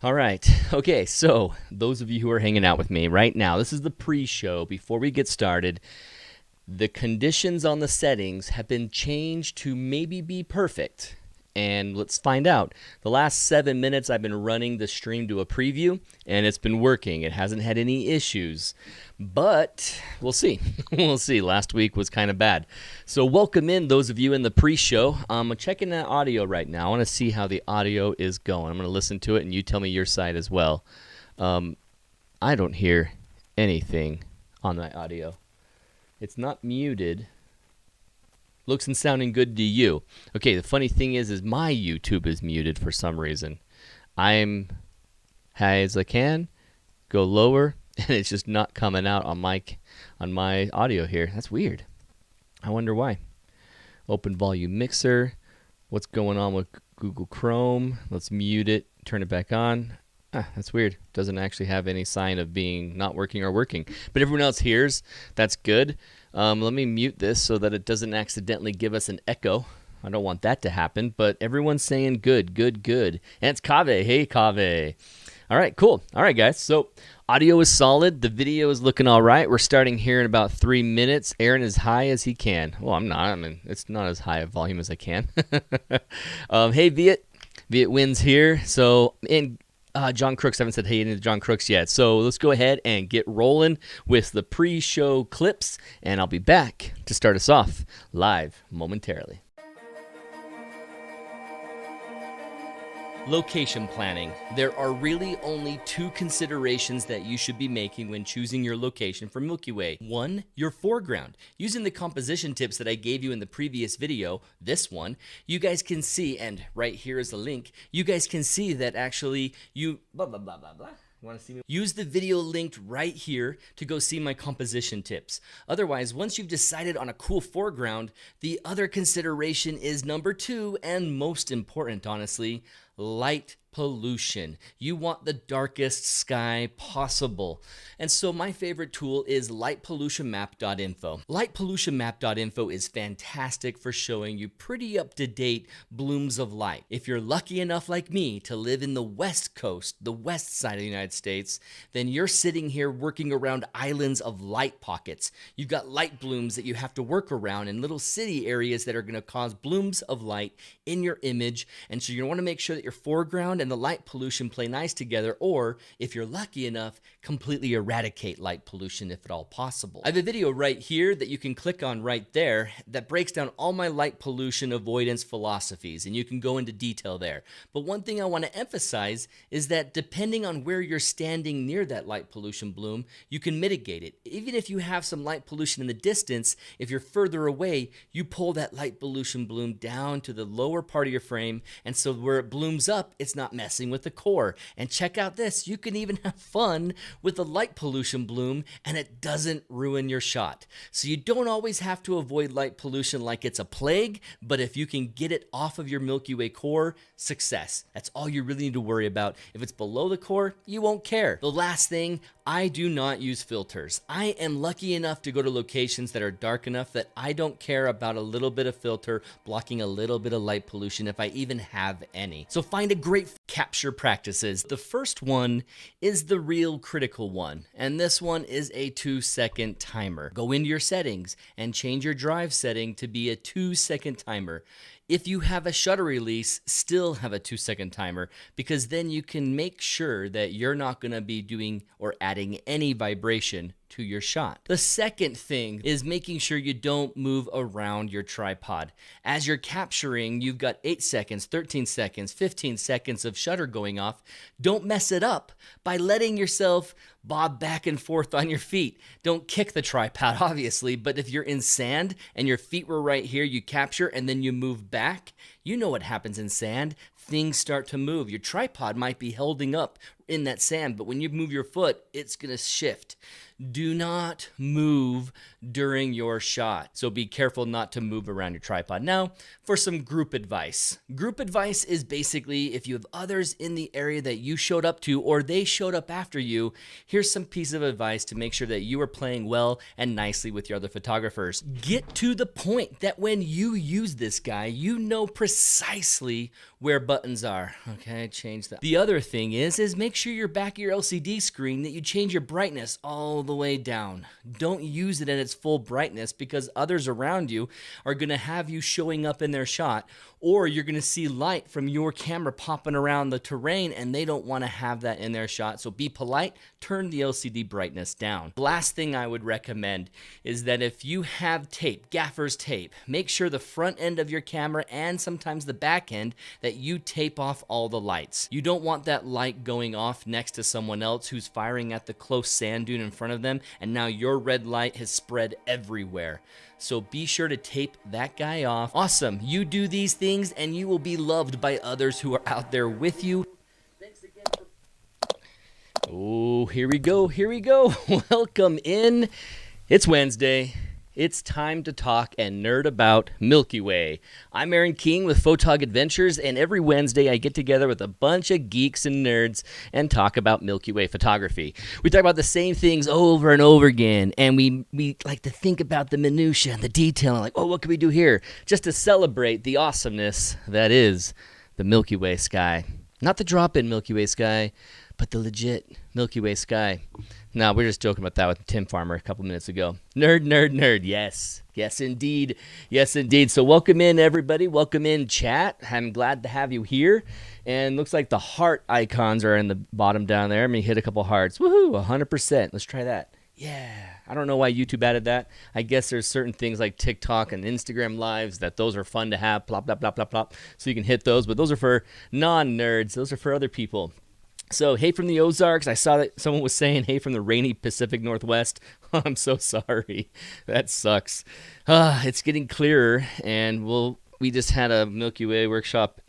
All right. Okay, so those of you who are hanging out with me right now, this is the pre-show. Before we get started, the conditions on the settings have been changed to maybe be perfect. And let's find out. The last 7 minutes I've been running the stream to a preview, and it's been working. It hasn't had any issues. But we'll see. We'll see. Last week was kind of bad. So welcome in those of you in the pre-show. I'm checking that audio right now. I want to see how the audio is going. I'm going to listen to it, and you tell me your side as well. I don't hear anything on my audio. It's not muted. Looks and sounding good to you. Okay, the funny thing is my YouTube is muted for some reason. I'm high as I can, go lower, and it's just not coming out on my audio here. That's weird. I wonder why. Open volume mixer. What's going on with Google Chrome? Let's mute it, turn it back on. That's weird. Doesn't actually have any sign of being not working or working. But everyone else hears. That's good. Let me mute this so that it doesn't accidentally give us an echo. I don't want that to happen. But everyone's saying good, good, good. And it's Kave. Hey, Kave. All right, cool. All right, guys. So audio is solid. The video is looking all right. We're starting here in about 3 minutes. Aaron as high as he can. Well, I'm not. I mean, it's not as high a volume as I can. Hey, Viet. Viet wins here. So, John Crooks, I haven't said hey to John Crooks yet. So let's go ahead and get rolling with the pre-show clips, and I'll be back to start us off live momentarily. Location planning. There are really only two considerations that you should be making when choosing your location for Milky Way. One, your foreground. Using the composition tips that I gave you in the previous video, this one, you guys can see, and right here is a link, you guys can see that actually you blah, blah, blah, blah, blah. Want to see me? Use the video linked right here to go see my composition tips. Otherwise, once you've decided on a cool foreground, the other consideration is number two, and most important, honestly, light pollution. You want the darkest sky possible. And so my favorite tool is lightpollutionmap.info. Lightpollutionmap.info is fantastic for showing you pretty up-to-date blooms of light. If you're lucky enough like me to live in the West Coast, the west side of the United States, then you're sitting here working around islands of light pockets. You've got light blooms that you have to work around in little city areas that are going to cause blooms of light in your image. And so you want to make sure that your foreground and the light pollution play nice together, or if you're lucky enough, completely eradicate light pollution if at all possible. I have a video right here that you can click on right there that breaks down all my light pollution avoidance philosophies, and you can go into detail there. But one thing I want to emphasize is that depending on where you're standing near that light pollution bloom, you can mitigate it. Even if you have some light pollution in the distance, if you're further away, you pull that light pollution bloom down to the lower part of your frame, and so where it blooms up, it's not messing with the core. And check out this, you can even have fun with the light pollution bloom and it doesn't ruin your shot. So you don't always have to avoid light pollution like it's a plague, but if you can get it off of your Milky Way core, success. That's all you really need to worry about. If it's below the core, you won't care. The last thing, I do not use filters. I am lucky enough to go to locations that are dark enough that I don't care about a little bit of filter blocking a little bit of light pollution if I even have any. So find a great capture practices. The first one is the real critical one, and this one is a 2-second timer. Go into your settings and change your drive setting to be a 2-second timer. If you have a shutter release, still have a 2-second timer, because then you can make sure that you're not going to be doing or adding any vibration to your shot. The second thing is making sure you don't move around your tripod. As you're capturing, you've got 8 seconds, 13 seconds, 15 seconds of shutter going off. Don't mess it up by letting yourself bob back and forth on your feet. Don't kick the tripod, obviously, but if you're in sand and your feet were right here, you capture and then you move back, you know what happens in sand. Things start to move. Your tripod might be holding up in that sand, but when you move your foot, it's going to shift. Do not move during your shot. So be careful not to move around your tripod. Now, for some group advice. Group advice is basically if you have others in the area that you showed up to or they showed up after you, here's some piece of advice to make sure that you are playing well and nicely with your other photographers. Get to the point that when you use this guy, you know precisely where buttons are. Okay, change that. The other thing is make sure your back of your LCD screen that you change your brightness all the way down. Don't use it at its full brightness because others around you are going to have you showing up in their shot, or you're going to see light from your camera popping around the terrain and they don't want to have that in their shot. So be polite, turn the LCD brightness down. The last thing I would recommend is that if you have tape, gaffer's tape, make sure the front end of your camera and sometimes the back end that you tape off all the lights. You don't want that light going off next to someone else who's firing at the close sand dune in front of them, and now your red light has spread everywhere. So be sure to tape that guy off. Awesome. You do these things and you will be loved by others who are out there with you. Thanks again for... Oh, here we go. Here we go. Welcome in. It's Wednesday. It's time to talk and nerd about Milky Way. I'm Aaron King with Photog Adventures, and every Wednesday I get together with a bunch of geeks and nerds and talk about Milky Way photography. We talk about the same things over and over again, and we like to think about the minutia and the detail, and like, oh, what can we do here? Just to celebrate the awesomeness that is the Milky Way sky. Not the drop-in Milky Way sky, but the legit Milky Way sky. No, we're just joking about that with Tim Farmer a couple minutes ago. Nerd, nerd, nerd. Yes. Yes, indeed. Yes, indeed. So welcome in, everybody. Welcome in, chat. I'm glad to have you here. And looks like the heart icons are in the bottom down there. Let me hit a couple hearts. Woohoo, 100%. Let's try that. Yeah. I don't know why YouTube added that. I guess there's certain things like TikTok and Instagram lives that those are fun to have. Plop, plop, plop, plop, plop. So you can hit those. But those are for non-nerds. Those are for other people. So, hey from the Ozarks. I saw that someone was saying, hey from the rainy Pacific Northwest. I'm so sorry. That sucks. It's getting clearer, and we just had a Milky Way workshop,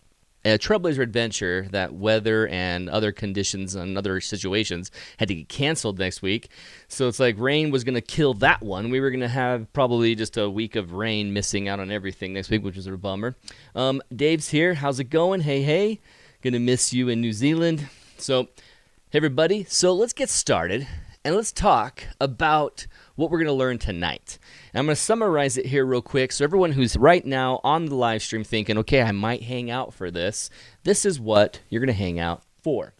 a Trailblazer adventure that weather and other conditions and other situations had to get canceled next week. So it's like rain was going to kill that one. We were going to have probably just a week of rain missing out on everything next week, which was a bummer. Dave's here. How's it going? Hey, hey. Going to miss you in New Zealand. So, hey everybody, so let's get started and let's talk about what we're going to learn tonight. And I'm going to summarize it here real quick so everyone who's right now on the live stream thinking, okay, I might hang out for this, this is what you're going to hang out for.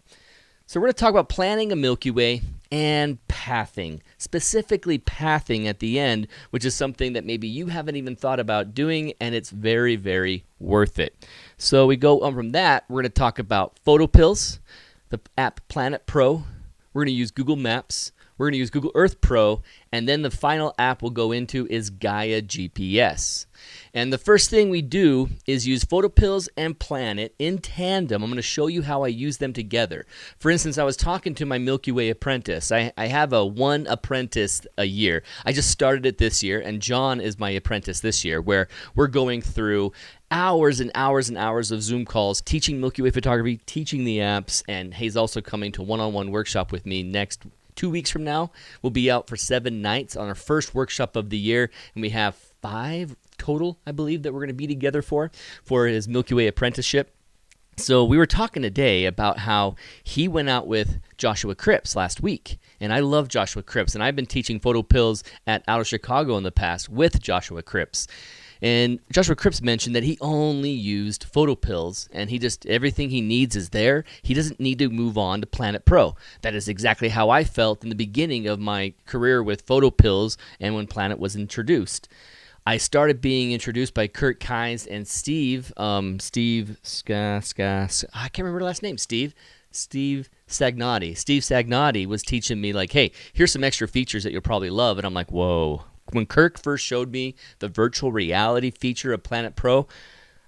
So we're going to talk about planning a Milky Way and pathing, specifically pathing at the end, which is something that maybe you haven't even thought about doing, and it's very, very worth it. So we go on from that, we're going to talk about PhotoPills, the app Planit Pro. We're going to use Google Maps. We're going to use Google Earth Pro. And then the final app we'll go into is Gaia GPS. And the first thing we do is use PhotoPills and Planit in tandem. I'm going to show you how I use them together. For instance, I was talking to my Milky Way apprentice. I have one apprentice a year. I just started it this year, and John is my apprentice this year, where we're going through hours and hours and hours of Zoom calls, teaching Milky Way photography, teaching the apps, and he's also coming to one-on-one workshop with me next 2 weeks from now. We'll be out for 7 nights on our first workshop of the year, and we have 5 total, I believe, that we're going to be together for his Milky Way apprenticeship. So we were talking today about how he went out with Joshua Cripps last week, and I love Joshua Cripps, and I've been teaching PhotoPills at Out of Chicago in the past with Joshua Cripps. And Joshua Cripps mentioned that he only used PhotoPills, and everything he needs is there. He doesn't need to move on to Planit Pro. That is exactly how I felt in the beginning of my career with PhotoPills and when Planit was introduced. I started being introduced by Kurt Keyes and Steve I can't remember the last name, Steve Sagnotti. Steve Sagnotti was teaching me like, hey, here's some extra features that you'll probably love. And I'm like, whoa. When Kirk first showed me the virtual reality feature of Planit Pro,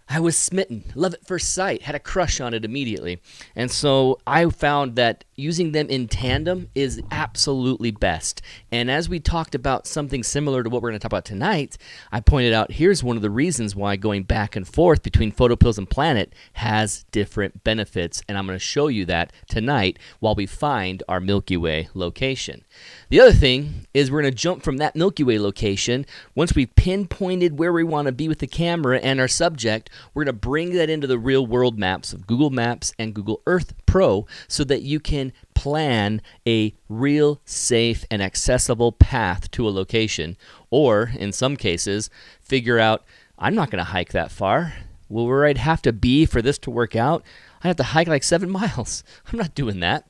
I was smitten, love at first sight, had a crush on it immediately. And so I found that using them in tandem is absolutely best. And as we talked about something similar to what we're going to talk about tonight, I pointed out here's one of the reasons why going back and forth between PhotoPills and Planit has different benefits. And I'm going to show you that tonight while we find our Milky Way location. The other thing is we're going to jump from that Milky Way location. Once we've pinpointed where we want to be with the camera and our subject, we're going to bring that into the real world maps of Google Maps and Google Earth Pro so that you can plan a real safe and accessible path to a location, or in some cases figure out, I'm not going to hike that far. Well, where I'd have to be for this to work out, I have to hike like 7 miles. I'm not doing that.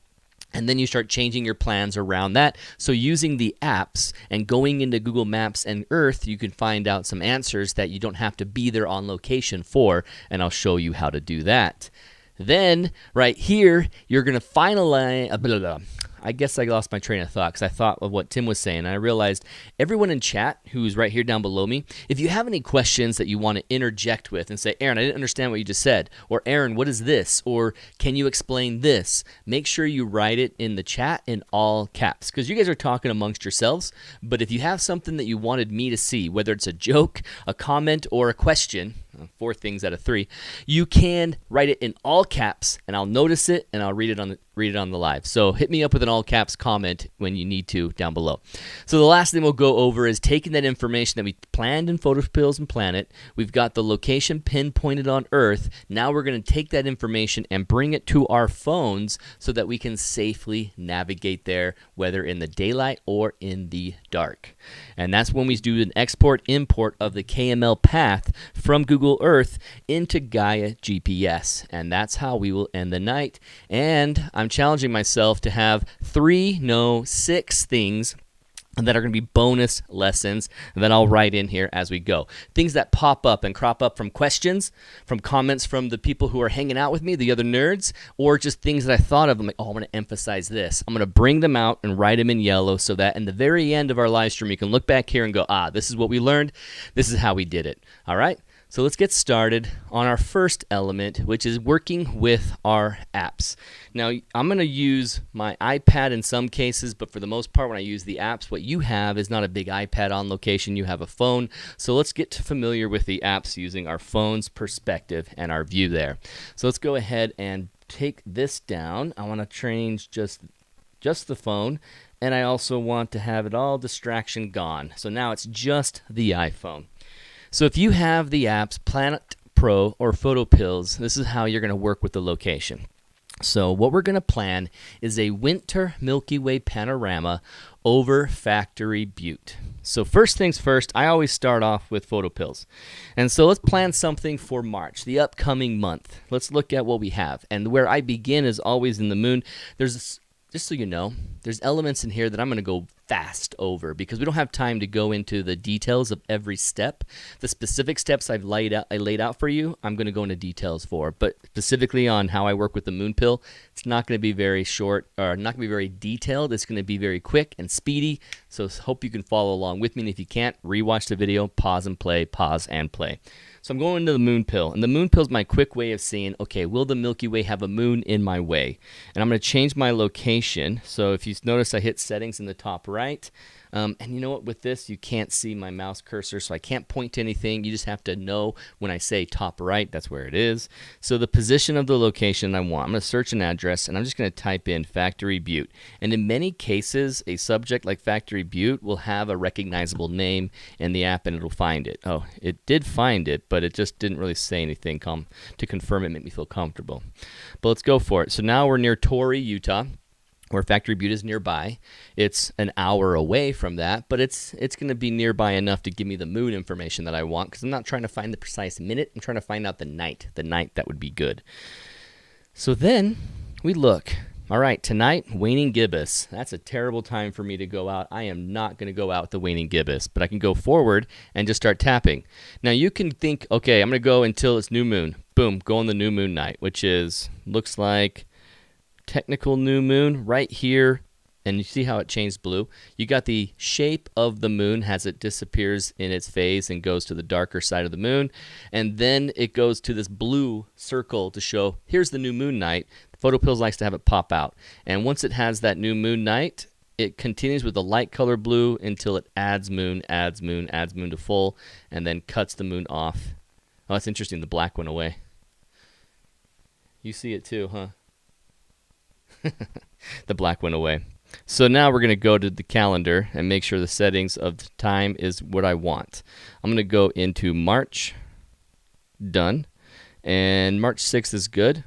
And then you start changing your plans around that. So using the apps and going into Google Maps and Earth, you can find out some answers that you don't have to be there on location for, and I'll show you how to do that. Then, right here, you're going to finalize... I guess I lost my train of thought because I thought of what Tim was saying. And I realized everyone in chat who's right here down below me, if you have any questions that you want to interject with and say, Aaron, I didn't understand what you just said, or Aaron, what is this, or can you explain this, make sure you write it in the chat in all caps because you guys are talking amongst yourselves. But if you have something that you wanted me to see, whether it's a joke, a comment, or a question, 4 things out of 3, you can write it in all caps and I'll notice it and I'll read it on the live. So hit me up with an all caps comment when you need to down below. So the last thing we'll go over is taking that information that we planned in PhotoPills and Planit. We've got the location pinpointed on Earth. Now we're going to take that information and bring it to our phones so that we can safely navigate there, whether in the daylight or in the dark. And that's when we do an export import of the KML path from Google Earth into Gaia GPS. And that's how we will end the night. And I'm challenging myself to have 6 things that are going to be bonus lessons that I'll write in here as we go. Things that pop up and crop up from questions, from comments from the people who are hanging out with me, the other nerds, or just things that I thought of. I'm like, oh, I'm going to emphasize this. I'm going to bring them out and write them in yellow so that in the very end of our live stream, you can look back here and go, this is what we learned. This is how we did it. All right? So let's get started on our first element, which is working with our apps. Now, I'm going to use my iPad in some cases, but for the most part, when I use the apps, what you have is not a big iPad on location. You have a phone. So let's get familiar with the apps using our phone's perspective and our view there. So let's go ahead and take this down. I want to change just the phone, and I also want to have it all distraction gone. So now it's just the iPhone. So if you have the apps Planit Pro or PhotoPills, this is how you're going to work with the location. So what we're going to plan is a Winter Milky Way Panorama over Factory Butte. So first things first, I always start off with PhotoPills. And so let's plan something for March, the upcoming month. Let's look at what we have. And where I begin is always in the moon. Just so you know, there's elements in here that I'm going to go fast over because we don't have time to go into the details of every step. The specific steps I laid out for you, I'm going to go into details for. But specifically on how I work with the moon pill, it's not going to be very short or not going to be very detailed. It's going to be very quick and speedy. So hope you can follow along with me. And if you can't, rewatch the video, pause and play, pause and play. So I'm going into the moon pill, and the moon pill is my quick way of saying, okay, will the Milky Way have a moon in my way? And I'm going to change my location. So if you notice, I hit settings in the top right. And you know what, with this, you can't see my mouse cursor, so I can't point to anything. You just have to know when I say top right, that's where it is. So the position of the location I want, I'm going to search an address, and I'm just going to type in Factory Butte. And in many cases, a subject like Factory Butte will have a recognizable name in the app, and it'll find it. Oh, it did find it, but it just didn't really say anything to confirm it, make me feel comfortable. But let's go for it. So now we're near Torrey, Utah, where Factory Butte is nearby. It's an hour away from that, but it's going to be nearby enough to give me the moon information that I want because I'm not trying to find the precise minute. I'm trying to find out the night that would be good. So then we look. All right, tonight, waning gibbous. That's a terrible time for me to go out. I am not going to go out with the waning gibbous, but I can go forward and just start tapping. Now you can think, okay, I'm going to go until it's new moon. Boom, go on the new moon night, which looks like technical new moon right here and you see how it changed blue? You got the shape of the moon as it disappears in its phase and goes to the darker side of the moon, and then it goes to this blue circle to show here's the new moon night. PhotoPills likes to have it pop out, and once it has that new moon night, it continues with the light color blue until it adds moon to full, and then cuts the moon off. Oh, that's interesting. The black went away. You see it too, huh? The black went away. So now we're going to go to the calendar and make sure the settings of the time is what I want. I'm going to go into March. Done. And March 6th is good.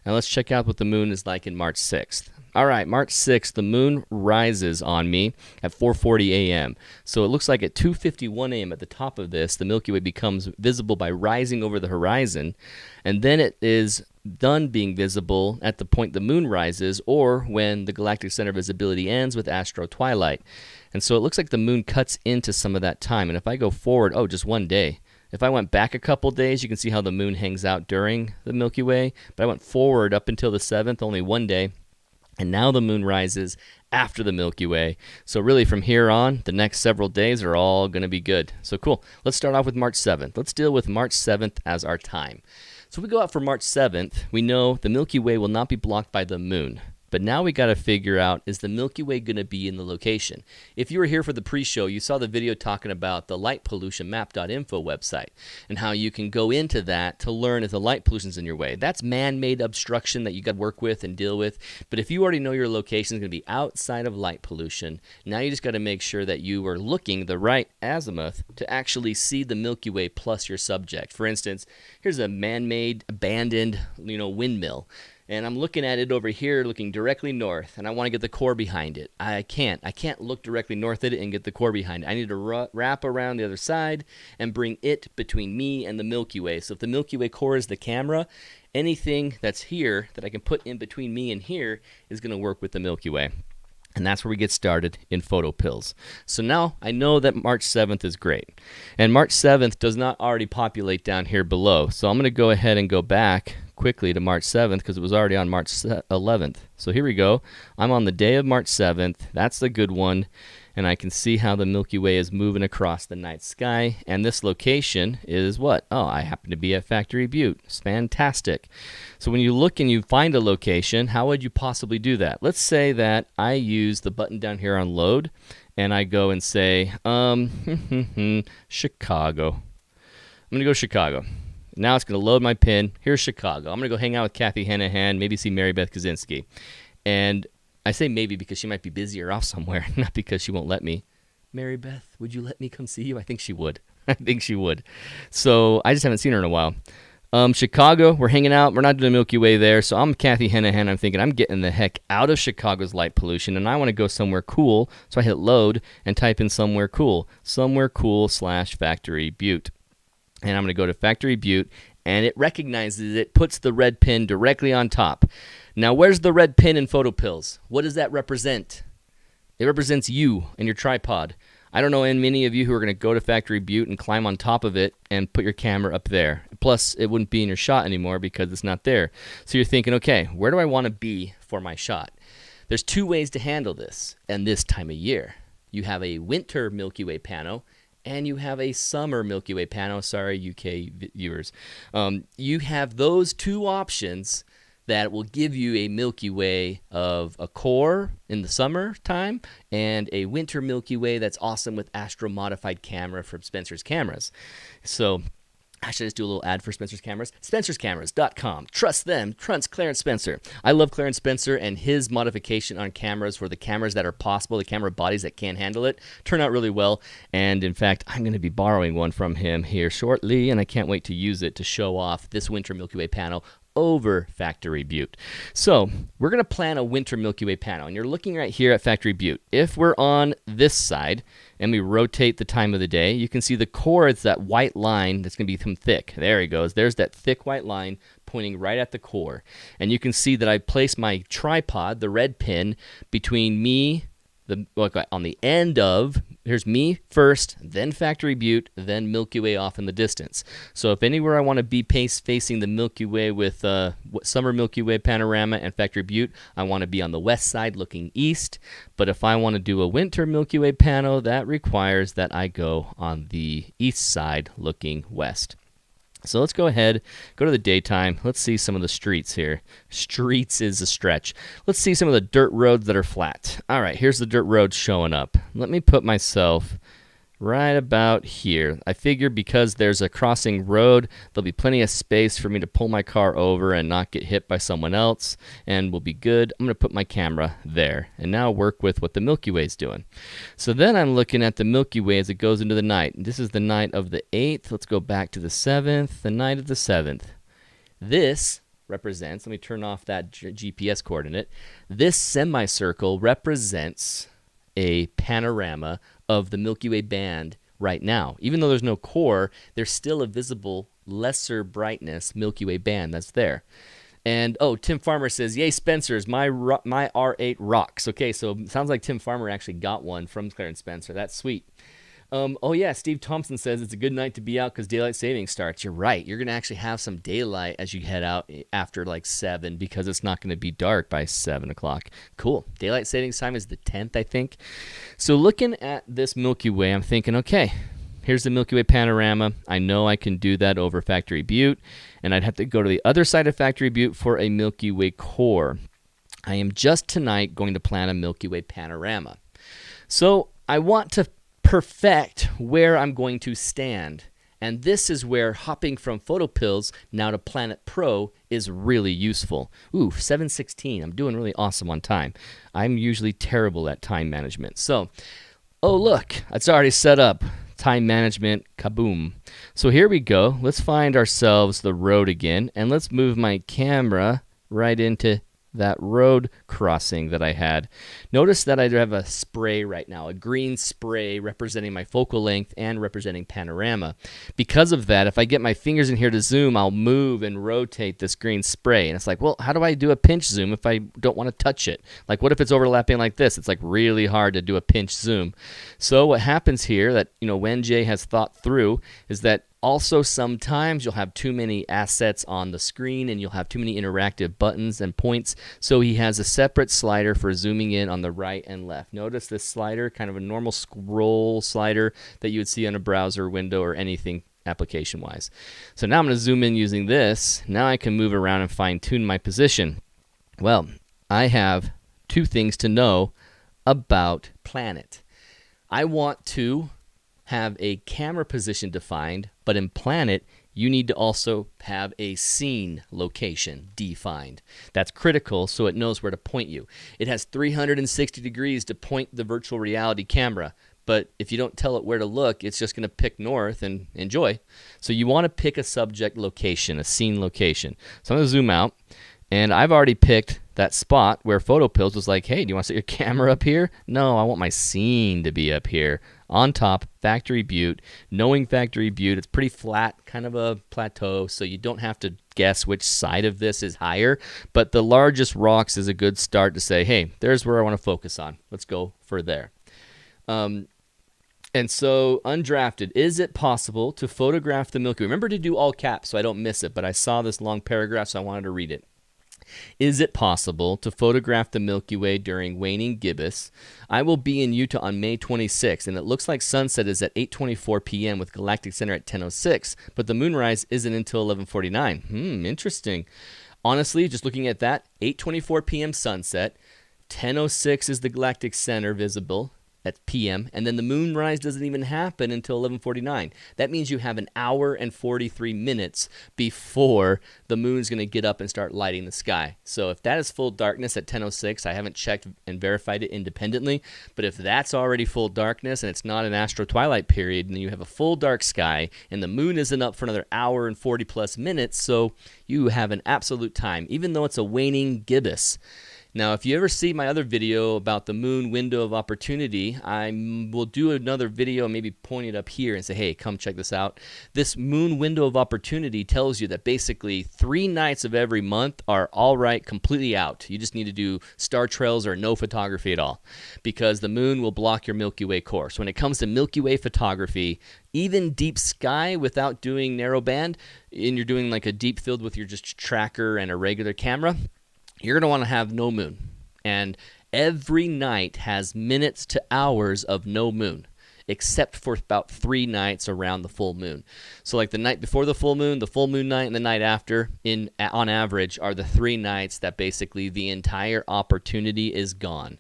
Now let's check out what the moon is like in March 6th. All right, March 6th, the moon rises on me at 4:40 a.m. So it looks like at 2:51 a.m. at the top of this, the Milky Way becomes visible by rising over the horizon, and then it is done being visible at the point the moon rises, or when the galactic center visibility ends with astro twilight. And so it looks like the moon cuts into some of that time. And if I go forward, just one day. If I went back a couple days, you can see how the moon hangs out during the Milky Way. But I went forward up until the 7th, only one day. And now the moon rises after the Milky Way. So really from here on, the next several days are all going to be good. So cool. Let's start off with March 7th. Let's deal with March 7th as our time. So if we go out for March 7th, we know the Milky Way will not be blocked by the moon. But now we got to figure out, is the Milky Way going to be in the location? If you were here for the pre-show, you saw the video talking about the light pollution map.info website and how you can go into that to learn if the light pollution's in your way. That's man-made obstruction that you got to work with and deal with. But if you already know your location is going to be outside of light pollution, now you just got to make sure that you are looking the right azimuth to actually see the Milky Way plus your subject. For instance, here's a man-made abandoned, windmill. And I'm looking at it over here, looking directly north, and I want to get the core behind it. I can't look directly north at it and get the core behind it. I need to wrap around the other side and bring it between me and the Milky Way. So if the Milky Way core is the camera, anything that's here that I can put in between me and here is going to work with the Milky Way. And that's where we get started in PhotoPills. So now I know that March 7th is great. And March 7th does not already populate down here below. So I'm going to go ahead and go back quickly to March 7th because it was already on March 11th. So here we go. I'm on the day of March 7th. That's the good one. And I can see how the Milky Way is moving across the night sky. And this location is what? I happen to be at Factory Butte. It's fantastic. So when you look and you find a location, how would you possibly do that? Let's say that I use the button down here on load, and I go and say, Chicago. I'm going to go Chicago. Now it's going to load my pin. Here's Chicago. I'm going to go hang out with Kathy Henahan, maybe see Mary Beth Kaczynski. And I say maybe because she might be busy or off somewhere, not because she won't let me. Mary Beth, would you let me come see you? I think she would. So I just haven't seen her in a while. Chicago, we're hanging out. We're not doing Milky Way there. So I'm Kathy Henahan. I'm thinking I'm getting the heck out of Chicago's light pollution, and I want to go somewhere cool. So I hit load and type in somewhere cool / Factory Butte. And I'm going to go to Factory Butte, and it recognizes it, puts the red pin directly on top. Now, where's the red pin in PhotoPills? What does that represent? It represents you and your tripod. I don't know many of you who are going to go to Factory Butte and climb on top of it and put your camera up there. Plus, it wouldn't be in your shot anymore because it's not there. So you're thinking, okay, where do I want to be for my shot? There's two ways to handle this and this time of year. You have a winter Milky Way pano, and you have a summer Milky Way pano. Sorry, UK viewers. You have those two options that will give you a Milky Way of a core in the summertime and a winter Milky Way that's awesome with astro-modified camera from Spencer's Cameras. So I should just do a little ad for Spencer's Cameras. Spencer'sCameras.com. Trust them. Trust Clarence Spencer. I love Clarence Spencer and his modification on cameras for the cameras that are possible, the camera bodies that can handle it, turn out really well. And in fact, I'm going to be borrowing one from him here shortly, and I can't wait to use it to show off this winter Milky Way panel over Factory Butte. So we're going to plan a winter Milky Way panel, and you're looking right here at Factory Butte. If we're on this side and we rotate the time of the day, you can see the core is that white line that's going to become thick. There he goes. There's that thick white line pointing right at the core. And you can see that I placed my tripod, the red pin, between me, on the end of here's me first, then Factory Butte, then Milky Way off in the distance. So if anywhere I want to be facing the Milky Way with Summer Milky Way Panorama and Factory Butte, I want to be on the west side looking east. But if I want to do a Winter Milky Way pano, that requires that I go on the east side looking west. So let's go ahead, go to the daytime. Let's see some of the streets here. Streets is a stretch. Let's see some of the dirt roads that are flat. All right, here's the dirt road showing up. Let me put myself right about here. I figure because there's a crossing road, there'll be plenty of space for me to pull my car over and not get hit by someone else, and we'll be good. I'm going to put my camera there and now work with what the Milky Way is doing. So then I'm looking at the Milky Way as it goes into the night. This is the night of the 8th. Let's go back to the 7th, the night of the 7th. This represents, let me turn off that GPS coordinate. This semicircle represents a panorama of the Milky Way band right now. Even though there's no core, there's still a visible lesser brightness Milky Way band that's there. And oh, Tim Farmer says, "Yay, Spencer's my R8 rocks." Okay, so it sounds like Tim Farmer actually got one from Clarence Spencer. That's sweet. Oh yeah, Steve Thompson says it's a good night to be out because daylight saving starts. You're right. You're going to actually have some daylight as you head out after like 7 because it's not going to be dark by 7 o'clock. Cool. Daylight savings time is the 10th, I think. So looking at this Milky Way, I'm thinking, okay, here's the Milky Way panorama. I know I can do that over Factory Butte, and I'd have to go to the other side of Factory Butte for a Milky Way core. I am just tonight going to plan a Milky Way panorama. So I want to perfect where I'm going to stand. And this is where hopping from PhotoPills now to Planit Pro is really useful. Ooh, 7:16. I'm doing really awesome on time. I'm usually terrible at time management. So, oh look, it's already set up. Time management, kaboom. So here we go. Let's find ourselves the road again, and let's move my camera right into that road crossing that I had. Notice that I have a spray right now, a green spray representing my focal length and representing panorama. Because of that, if I get my fingers in here to zoom, I'll move and rotate this green spray. And it's like, well, how do I do a pinch zoom if I don't want to touch it? Like, what if it's overlapping like this? It's like really hard to do a pinch zoom. So what happens here that, Wenjay has thought through is that also, sometimes you'll have too many assets on the screen and you'll have too many interactive buttons and points. So he has a separate slider for zooming in on the right and left. Notice this slider, kind of a normal scroll slider that you would see on a browser window or anything application-wise. So now I'm going to zoom in using this. Now I can move around and fine-tune my position. Well, I have two things to know about Planit. I want to have a camera position defined, but in Planit, you need to also have a scene location defined. That's critical so it knows where to point you. It has 360 degrees to point the virtual reality camera, but if you don't tell it where to look, it's just going to pick north and enjoy. So you want to pick a subject location, a scene location. So I'm going to zoom out, and I've already picked that spot where PhotoPills was like, hey, do you want to set your camera up here? No, I want my scene to be up here on top, Factory Butte. Knowing Factory Butte, it's pretty flat, kind of a plateau, so you don't have to guess which side of this is higher, but the largest rocks is a good start to say, hey, there's where I want to focus on. Let's go for there. And so, undrafted, is it possible to photograph the Milky Way? Remember to do all caps so I don't miss it, but I saw this long paragraph, so I wanted to read it. Is it possible to photograph the Milky Way during waning gibbous? I will be in Utah on May 26th, and it looks like sunset is at 8:24 p.m. with galactic center at 10:06, but the moonrise isn't until 11:49. Interesting. Honestly, just looking at that, 8:24 p.m. sunset, 10:06 is the galactic center visible at p.m., and then the moonrise doesn't even happen until 11:49. That means you have an hour and 43 minutes before the moon's going to get up and start lighting the sky. So if that is full darkness at 10:06, I haven't checked and verified it independently, but if that's already full darkness and it's not an astro twilight period, and you have a full dark sky, and the moon isn't up for another hour and 40 plus minutes, so you have an absolute time, even though it's a waning gibbous. Now, if you ever see my other video about the moon window of opportunity, I will do another video, maybe point it up here and say, hey, come check this out. This moon window of opportunity tells you that basically 3 nights of every month are all right, completely out. You just need to do star trails or no photography at all, because the moon will block your Milky Way core. So when it comes to Milky Way photography, even deep sky without doing narrow band, and you're doing like a deep field with your just tracker and a regular camera, you're going to want to have no moon. And every night has minutes to hours of no moon, except for about 3 nights around the full moon. So like the night before the full moon night, and the night after, on average, are the 3 nights that basically the entire opportunity is gone.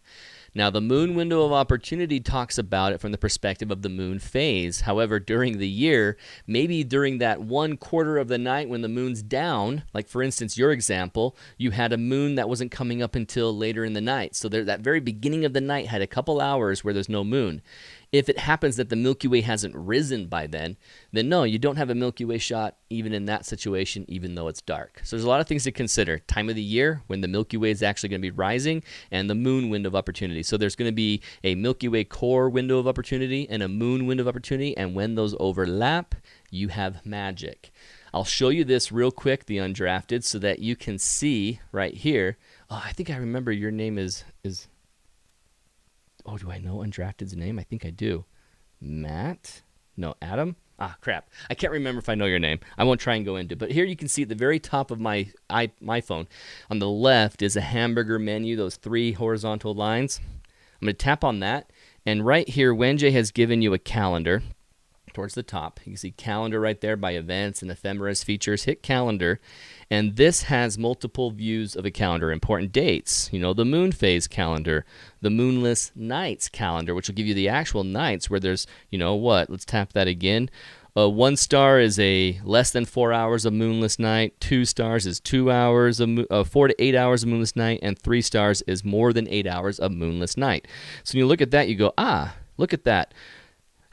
Now, the moon window of opportunity talks about it from the perspective of the moon phase. However, during the year, maybe during that 1/4 of the night when the moon's down, like for instance, your example, you had a moon that wasn't coming up until later in the night. So that very beginning of the night had a couple hours where there's no moon. If it happens that the Milky Way hasn't risen by then no, you don't have a Milky Way shot even in that situation, even though it's dark. So there's a lot of things to consider. Time of the year, when the Milky Way is actually going to be rising, and the moon window of opportunity. So there's going to be a Milky Way core window of opportunity and a moon window of opportunity, and when those overlap, you have magic. I'll show you this real quick, the undrafted, so that you can see right here. Oh, I think I remember your name is oh, do I know Undrafted's name? I think I do. Matt? No, Adam? Ah, crap. I can't remember if I know your name. I won't try and go into it. But here you can see at the very top of my phone, on the left is a hamburger menu, those 3 horizontal lines. I'm going to tap on that. And right here, Wenjay has given you a calendar towards the top. You can see calendar right there by events and ephemeris features. Hit calendar. And this has multiple views of a calendar. Important dates, the moon phase calendar, the moonless nights calendar, which will give you the actual nights where there's, let's tap that again. 1 star is a less than 4 hours of moonless night. 2 stars is 2 hours of 4 to 8 hours of moonless night. And 3 stars is more than 8 hours of moonless night. So when you look at that, you go, look at that.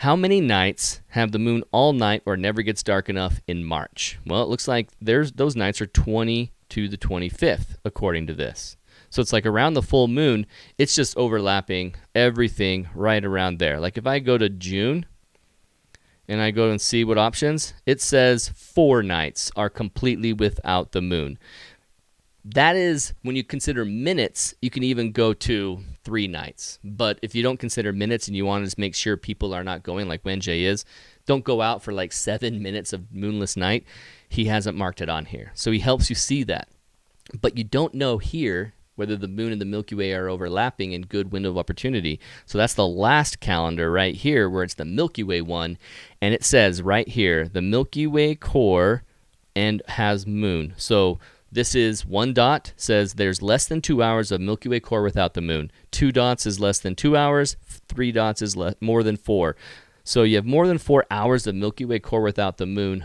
How many nights have the moon all night or never gets dark enough in March? Well, it looks like those nights are 20 to the 25th, according to this. So it's like around the full moon, it's just overlapping everything right around there. Like if I go to June and I go and see what options, it says 4 nights are completely without the moon. That is, when you consider minutes, you can even go to 3 nights. But if you don't consider minutes and you want to just make sure people are not going like Wenjay is, don't go out for like 7 minutes of moonless night. He hasn't marked it on here. So he helps you see that. But you don't know here whether the moon and the Milky Way are overlapping in good window of opportunity. So that's the last calendar right here where it's the Milky Way one. And it says right here, the Milky Way core and has moon. So this is 1 dot, says there's less than 2 hours of Milky Way core without the moon. 2 dots is less than 2 hours. 3 dots is more than 4. So you have more than 4 hours of Milky Way core without the moon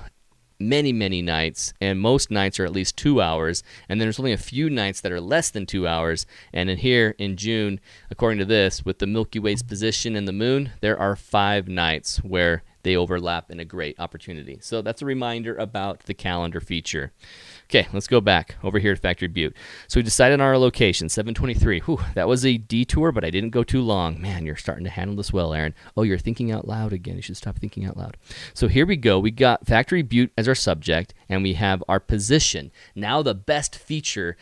many, many nights, and most nights are at least 2 hours, and then there's only a few nights that are less than 2 hours. And in here in June, according to this, with the Milky Way's position in the moon, there are 5 nights where they overlap in a great opportunity. So that's a reminder about the calendar feature. Okay, let's go back over here at Factory Butte. So we decided on our location, 723. Whew, that was a detour, but I didn't go too long. Man, you're starting to handle this well, Aaron. Oh, you're thinking out loud again. You should stop thinking out loud. So here we go. We got Factory Butte as our subject, and we have our position. Now the best feature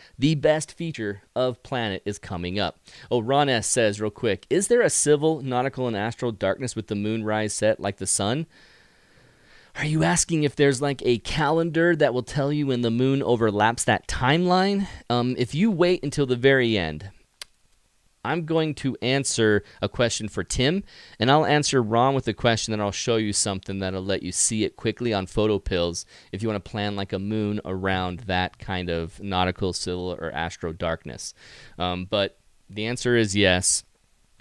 of Planit is coming up. Oh, Ron S. says real quick, is there a civil, nautical, and astral darkness with the moonrise set like the sun? Are you asking if there's like a calendar that will tell you when the moon overlaps that timeline? If you wait until the very end, I'm going to answer a question for Tim, and I'll answer Ron with a question, and I'll show you something that'll let you see it quickly on PhotoPills if you want to plan like a moon around that kind of nautical, civil, or astro darkness. But the answer is yes,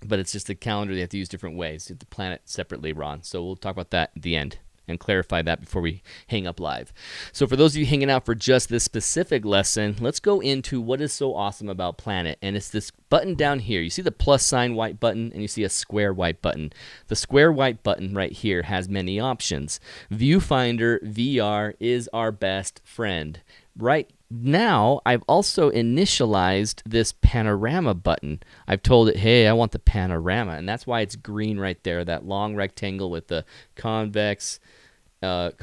but it's just a calendar. They have to use different ways. You have to plan it separately, Ron. So we'll talk about that at the end and clarify that before we hang up live. So for those of you hanging out for just this specific lesson, let's go into what is so awesome about Planit. And it's this button down here. You see the plus sign white button, and you see a square white button. The square white button right here has many options. Viewfinder VR is our best friend. Right now I've also initialized this panorama button. I've told it, hey, I want the panorama, and that's why it's green right there, that long rectangle with the concave, a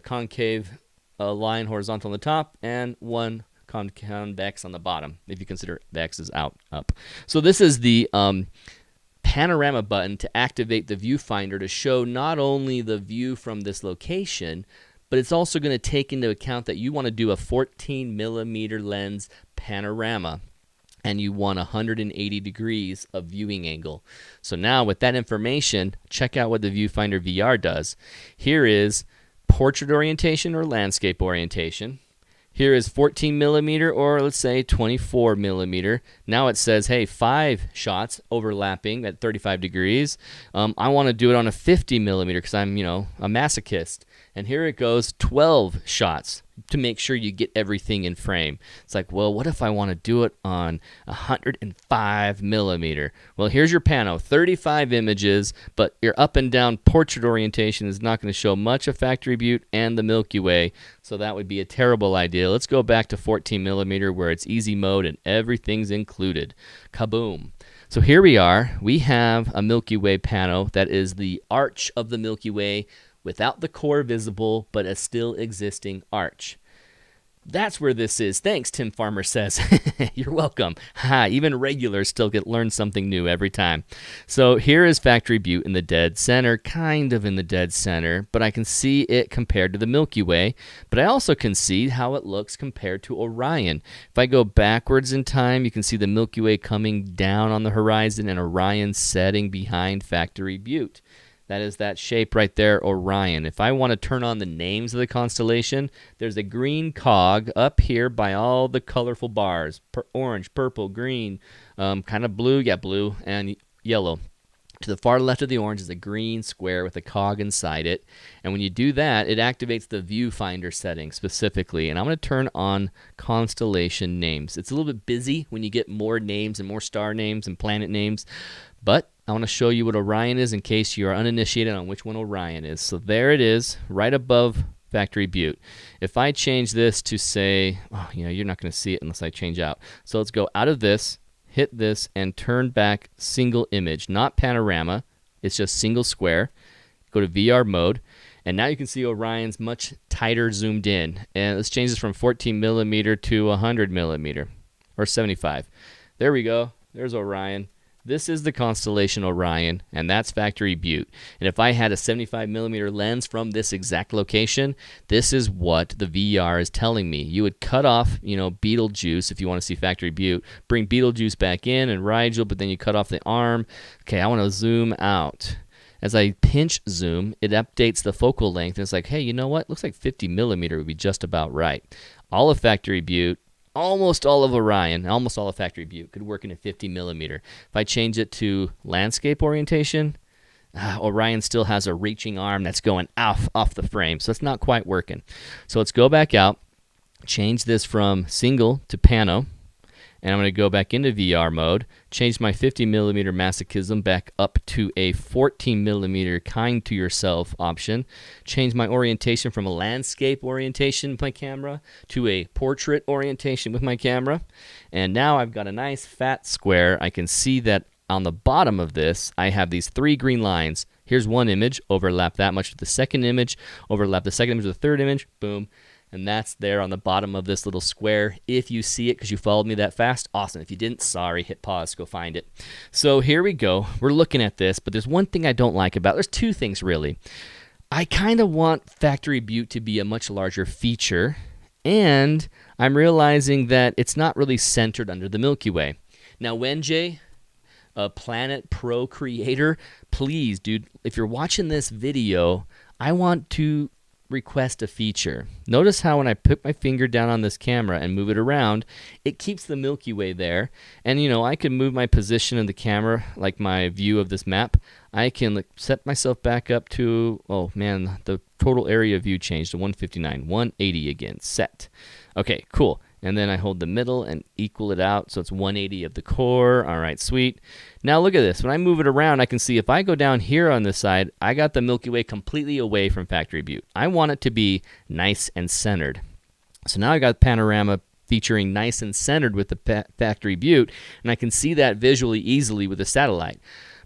concave line horizontal on the top, and one convex on the bottom, if you consider the x's up. So this is the panorama button to activate the viewfinder to show not only the view from this location, but it's also going to take into account that you want to do a 14 millimeter lens panorama and you want 180 degrees of viewing angle. So now with that information, check out what the viewfinder VR does. Here is portrait orientation or landscape orientation. Here is 14 millimeter or let's say 24 millimeter. Now it says, hey, 5 shots overlapping at 35 degrees. I want to do it on a 50 millimeter because I'm, a masochist. And here it goes, 12 shots to make sure you get everything in frame. It's like, well, what if I want to do it on 105 millimeter? Well, here's your pano, 35 images, but your up and down portrait orientation is not going to show much of Factory Butte and the Milky Way, so that would be a terrible idea. Let's go back to 14 millimeter where it's easy mode and everything's included. Kaboom. So here we are. We have a Milky Way pano that is the arch of the Milky Way, without the core visible, but a still existing arch. That's where this is. Thanks, Tim Farmer says. You're welcome. Even regulars still learn something new every time. So here is Factory Butte in the dead center, kind of in the dead center, but I can see it compared to the Milky Way, but I also can see how it looks compared to Orion. If I go backwards in time, you can see the Milky Way coming down on the horizon and Orion setting behind Factory Butte. That is that shape right there, Orion. If I want to turn on the names of the constellation, there's a green cog up here by all the colorful bars. Orange, purple, green, kind of blue, blue, and yellow. To the far left of the orange is a green square with a cog inside it. And when you do that, it activates the viewfinder setting specifically. And I'm going to turn on constellation names. It's a little bit busy when you get more names and more star names and planet names, but I want to show you what Orion is in case you are uninitiated on which one Orion is. So there it is, right above Factory Butte. If I change this to say, you're not going to see it unless I change out. So let's go out of this, hit this, and turn back single image, not panorama. It's just single square. Go to VR mode. And now you can see Orion's much tighter zoomed in. And let's change this from 14 millimeter to 100 millimeter, or 75. There we go. There's Orion. This is the constellation Orion, and that's Factory Butte. And if I had a 75 millimeter lens from this exact location, this is what the VR is telling me. You would cut off, Betelgeuse if you want to see Factory Butte, bring Betelgeuse back in and Rigel, but then you cut off the arm. Okay, I want to zoom out. As I pinch zoom, it updates the focal length, and it's like, hey, you know what? Looks like 50 millimeter would be just about right. All of Factory Butte, almost all of Orion, almost all of Factory Butte could work in a 50 millimeter. If I change it to landscape orientation, Orion still has a reaching arm that's going off the frame, so it's not quite working. So let's go back out, change this from single to pano, and I'm going to go back into VR mode, change my 50 millimeter masochism back up to a 14 millimeter kind to yourself option, change my orientation from a landscape orientation with my camera to a portrait orientation with my camera, and now I've got a nice fat square. I can see that on the bottom of this, I have these 3 green lines. Here's one image, overlap that much with the second image, overlap the second image with the third image, boom. And that's there on the bottom of this little square. If you see it because you followed me that fast, awesome. If you didn't, sorry, hit pause, go find it. So here we go. We're looking at this, but there's one thing I don't like about it. There's 2 things, really. I kind of want Factory Butte to be a much larger feature, and I'm realizing that it's not really centered under the Milky Way. Now, Wenjay, a Planit Pro creator, please, dude, if you're watching this video, I want to request a feature. Notice how when I put my finger down on this camera and move it around, it keeps the Milky Way there. And I can move my position of the camera, like my view of this map. I can set myself back up to, the total area view changed to 159, 180 again, set. Okay, cool. And then I hold the middle and equal it out, so it's 180 of the core. All right, sweet. Now look at this. When I move it around, I can see if I go down here on this side, I got the Milky Way completely away from Factory Butte. I want it to be nice and centered. So now I got panorama featuring nice and centered with the Factory Butte, and I can see that visually easily with the satellite.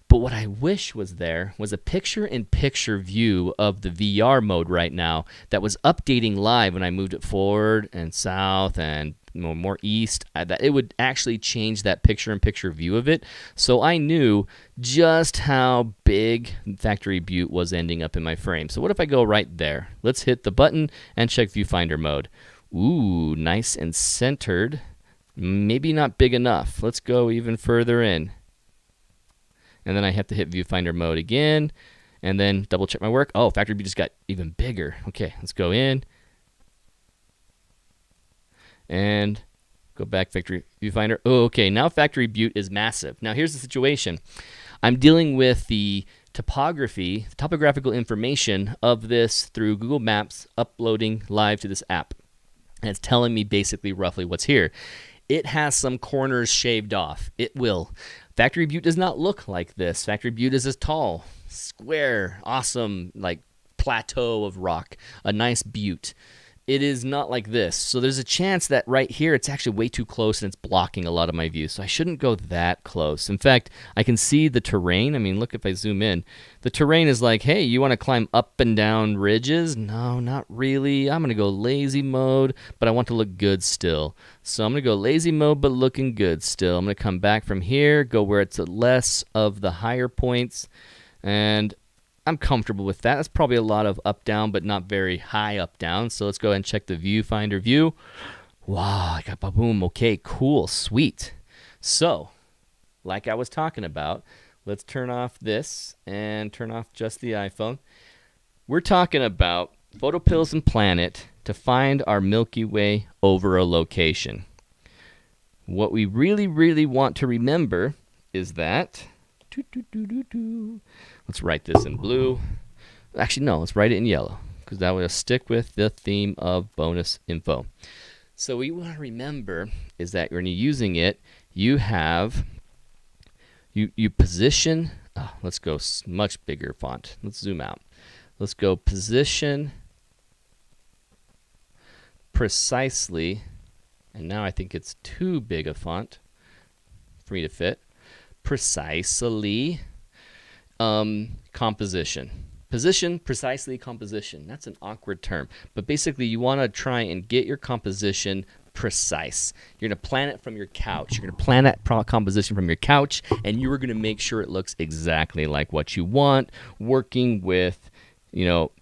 But what I wish was there was a picture-in-picture view of the VR mode right now that was updating live when I moved it forward and south and more east. That it would actually change that picture-in-picture view of it, so I knew just how big Factory Butte was ending up in my frame. So what if I go right there? Let's hit the button and check viewfinder mode. Ooh, nice and centered. Maybe not big enough. Let's go even further in. And then I have to hit viewfinder mode again, and then double check my work. Oh, Factory Butte just got even bigger. Okay, let's go in and go back Factory viewfinder. Oh, okay, now Factory Butte is massive. Now here's the situation. I'm dealing with the topography, topographical information of this through Google Maps, uploading live to this app. And it's telling me basically roughly what's here. It has some corners shaved off. It will. Factory Butte does not look like this. Factory Butte is this tall, square, awesome, like plateau of rock, a nice butte. It is not like this. So there's a chance that right here it's actually way too close and it's blocking a lot of my view. So I shouldn't go that close. In fact, I can see the terrain. I mean, look, if I zoom in, the terrain is like, hey, you want to climb up and down ridges? No, not really. I'm going to go lazy mode, but I want to look good still. So I'm going to go lazy mode, but looking good still. I'm going to come back from here, go where it's less of the higher points, and I'm comfortable with that. That's probably a lot of up down, but not very high up down. So let's go ahead and check the viewfinder view. Wow, I got boom. Okay, cool, sweet. So, like I was talking about, let's turn off this and turn off just the iPhone. We're talking about PhotoPills and Planit to find our Milky Way over a location. What we really, really want to remember is that let's write this in blue. Actually, no, let's write it in yellow because that will stick with the theme of bonus info. So what you want to remember is that when you're using it, you have, you position, let's go much bigger font. Let's zoom out. Let's go position precisely, and now I think it's too big a font for me to fit. Precisely composition. Position, precisely composition. That's an awkward term. But basically, you want to try and get your composition precise. You're going to plan it from your couch. You're going to plan that composition from your couch, and you are going to make sure it looks exactly like what you want, working with,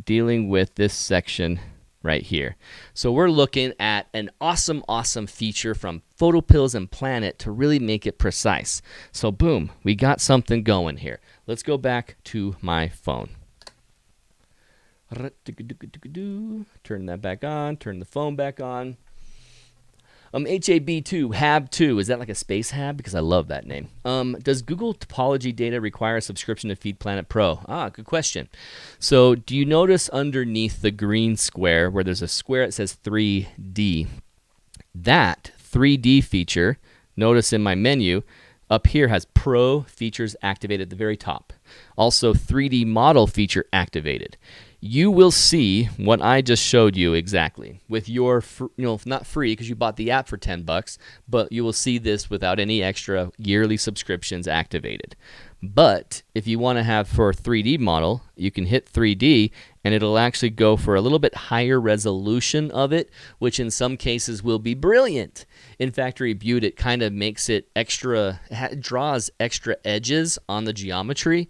dealing with this section right here. So we're looking at an awesome, awesome feature from PhotoPills and Planit to really make it precise. So boom, we got something going here. Let's go back to my phone. Turn that back on, turn the phone back on. HAB2, HAB2, is that like a space hab? Because I love that name. Does Google topology data require a subscription to feed Planit Pro? Good question. So do you notice underneath the green square where there's a square that says 3D? That 3D feature, notice in my menu, up here has Pro features activated at the very top. Also 3D model feature activated. You will see what I just showed you exactly with your, not free because you bought the app for $10, but you will see this without any extra yearly subscriptions activated. But if you want to have for a 3D model, you can hit 3D and it'll actually go for a little bit higher resolution of it, which in some cases will be brilliant. In Factory Butte, it kind of makes it extra, draws extra edges on the geometry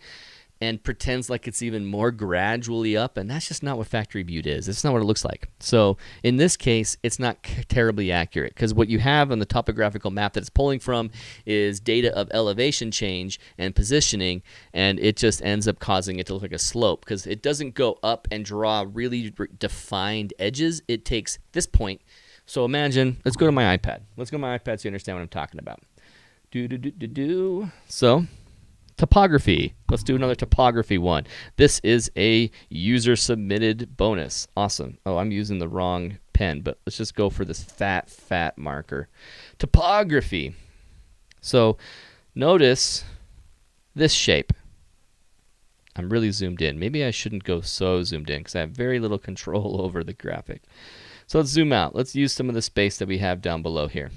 and pretends like it's even more gradually up, and that's just not what Factory Butte is. It's not what it looks like. So in this case, it's not terribly accurate because what you have on the topographical map that it's pulling from is data of elevation change and positioning, and it just ends up causing it to look like a slope because it doesn't go up and draw really defined edges. It takes this point. So imagine, let's go to my iPad. Let's go to my iPad so you understand what I'm talking about. So topography. Let's do another topography one. This is a user-submitted bonus. Awesome. Oh, I'm using the wrong pen, but let's just go for this fat marker. Topography. So notice this shape. I'm really zoomed in. Maybe I shouldn't go so zoomed in because I have very little control over the graphic. So let's zoom out. Let's use some of the space that we have down below here.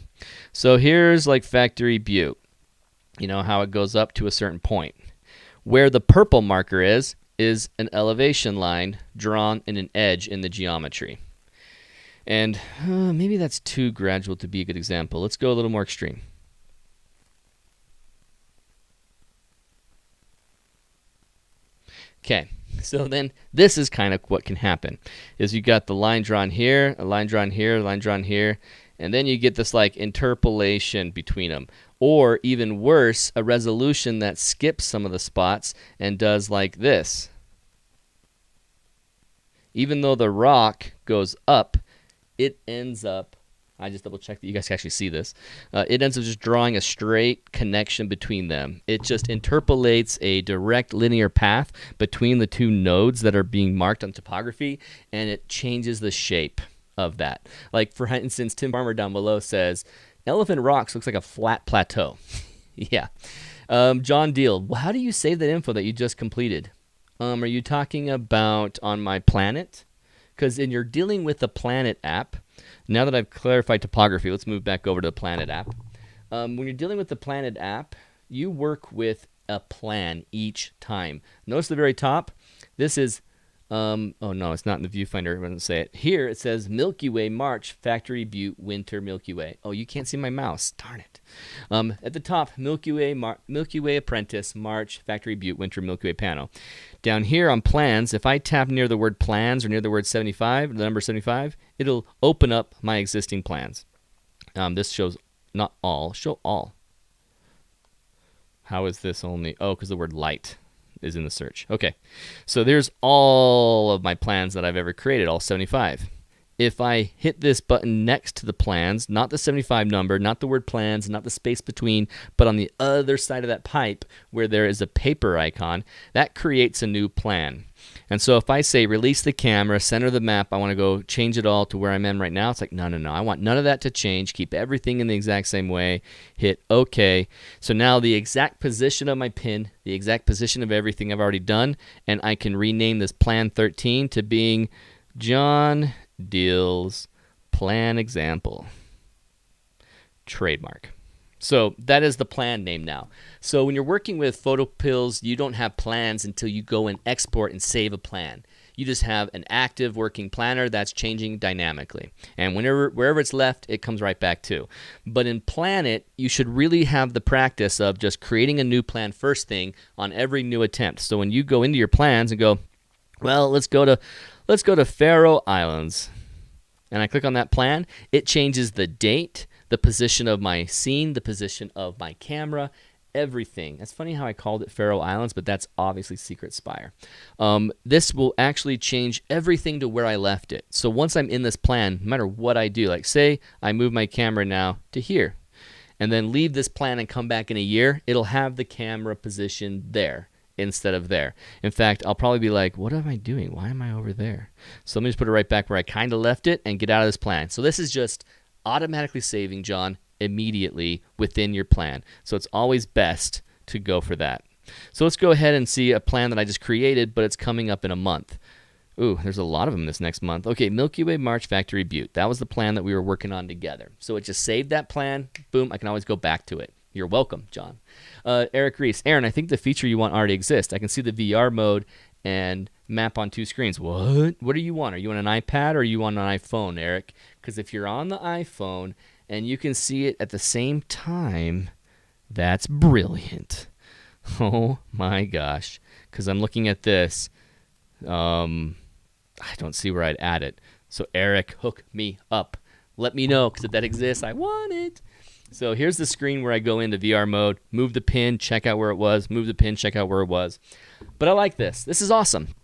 So here's like Factory Butte. You know how it goes up to a certain point. Where the purple marker is an elevation line drawn in an edge in the geometry. And maybe that's too gradual to be a good example. Let's go a little more extreme. Okay, so then this is kind of what can happen. Is you got the line drawn here, a line drawn here, a line drawn here, and then you get this like interpolation between them. Or even worse, a resolution that skips some of the spots and does like this. Even though the rock goes up, it ends up, I just double checked that you guys can actually see this, it ends up just drawing a straight connection between them. It just interpolates a direct linear path between the two nodes that are being marked on topography, and it changes the shape of that. Like, for instance, Tim Farmer down below says, Elephant Rocks looks like a flat plateau. Yeah. John Deal, how do you save that info that you just completed? Are you talking about on my Planit? Because in you're dealing with the Planit app, now that I've clarified topography, let's move back over to the Planit app. When you're dealing with the Planit app, you work with a plan each time. Notice the very top, this is, oh no, it's not in the viewfinder, I wouldn't say it. Here it says Milky Way March, Factory Butte, Winter Milky Way. Oh, you can't see my mouse, darn it. At the top, Milky Way Apprentice, March, Factory Butte, Winter Milky Way Panel. Down here on plans, if I tap near the word plans or near the word 75, the number 75, it'll open up my existing plans. This shows not all, show all. How is this only? Oh, because the word light is in the search. Okay, so there's all of my plans that I've ever created, all 75. If I hit this button next to the plans, not the 75 number, not the word plans, not the space between, but on the other side of that pipe where there is a paper icon, that creates a new plan. And so if I say release the camera, center the map, I want to go change it all to where I'm in right now, it's like, no, I want none of that to change. Keep everything in the exact same way. Hit OK. So now the exact position of my pin, the exact position of everything I've already done, and I can rename this plan 13 to being John Deal's plan example. Trademark. So that is the plan name now. So when you're working with PhotoPills, you don't have plans until you go and export and save a plan. You just have an active working planner that's changing dynamically. And wherever it's left, it comes right back to. But in Planit, you should really have the practice of just creating a new plan first thing on every new attempt. So when you go into your plans and go, well, let's go to Faroe Islands. And I click on that plan, it changes the date, the position of my scene, the position of my camera, everything. It's funny how I called it Faroe Islands, but that's obviously Secret Spire. This will actually change everything to where I left it. So once I'm in this plan, no matter what I do, like say I move my camera now to here, and then leave this plan and come back in a year, it'll have the camera position there instead of there. In fact, I'll probably be like, what am I doing? Why am I over there? So let me just put it right back where I kind of left it and get out of this plan. So this is just automatically saving, John, immediately within your plan. So it's always best to go for that. So let's go ahead and see a plan that I just created, but it's coming up in a month. Ooh, there's a lot of them this next month. Okay, Milky Way March, Factory Butte. That was the plan that we were working on together. So it just saved that plan. Boom, I can always go back to it. You're welcome, John. Eric Reese. Aaron, I think the feature you want already exists. I can see the VR mode and map on two screens. What? What do you want? Are you on an iPad or are you on an iPhone, Eric? Because if you're on the iPhone and you can see it at the same time, that's brilliant. Oh my gosh. Because I'm looking at this. I don't see where I'd add it. So Eric, hook me up. Let me know, because if that exists, I want it. So here's the screen where I go into VR mode, move the pin, check out where it was, move the pin, check out where it was. But I like this. This is awesome.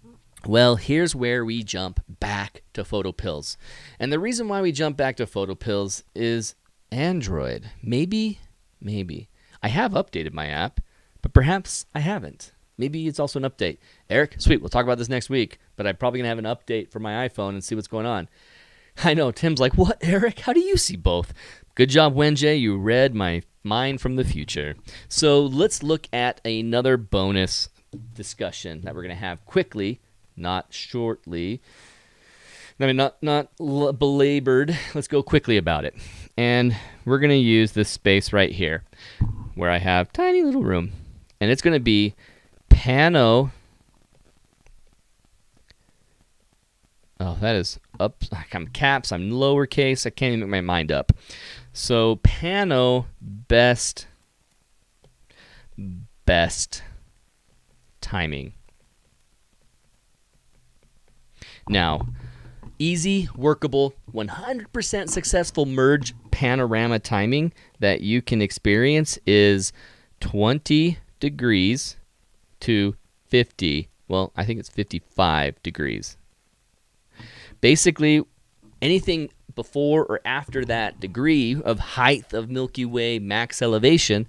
Well, here's where we jump back to PhotoPills. And the reason why we jump back to PhotoPills is Android. Maybe. I have updated my app, but perhaps I haven't. Maybe it's also an update. Eric, sweet, we'll talk about this next week, but I'm probably going to have an update for my iPhone and see what's going on. I know, Tim's like, what, Eric? How do you see both? Good job, Wenjay. You read my mind from the future. So let's look at another bonus discussion that we're going to have quickly, not shortly. I mean, not belabored. Let's go quickly about it. And we're going to use this space right here where I have tiny little room. And it's going to be Pano. Oh, that is up. I'm caps. I'm lowercase. I can't even make my mind up. So Pano best timing. Now, easy, workable, 100% successful merge panorama timing that you can experience is 20 degrees to 50. Well, I think it's 55 degrees. Basically, anything before or after that degree of height of Milky Way max elevation,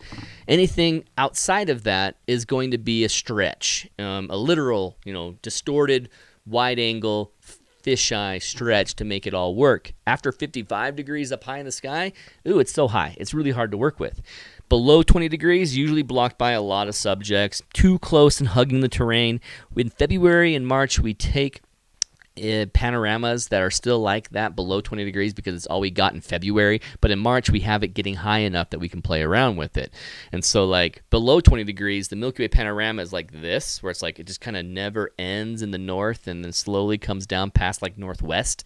anything outside of that is going to be a stretch, a literal, distorted, wide angle, fisheye stretch to make it all work. After 55 degrees up high in the sky, ooh, it's so high. It's really hard to work with. Below 20 degrees, usually blocked by a lot of subjects, too close and hugging the terrain. In February and March, we take panoramas that are still like that below 20 degrees because it's all we got in February, but in March we have it getting high enough that we can play around with it. And so like below 20 degrees, the Milky Way panorama is like this, where it's like it just kind of never ends in the north and then slowly comes down past like northwest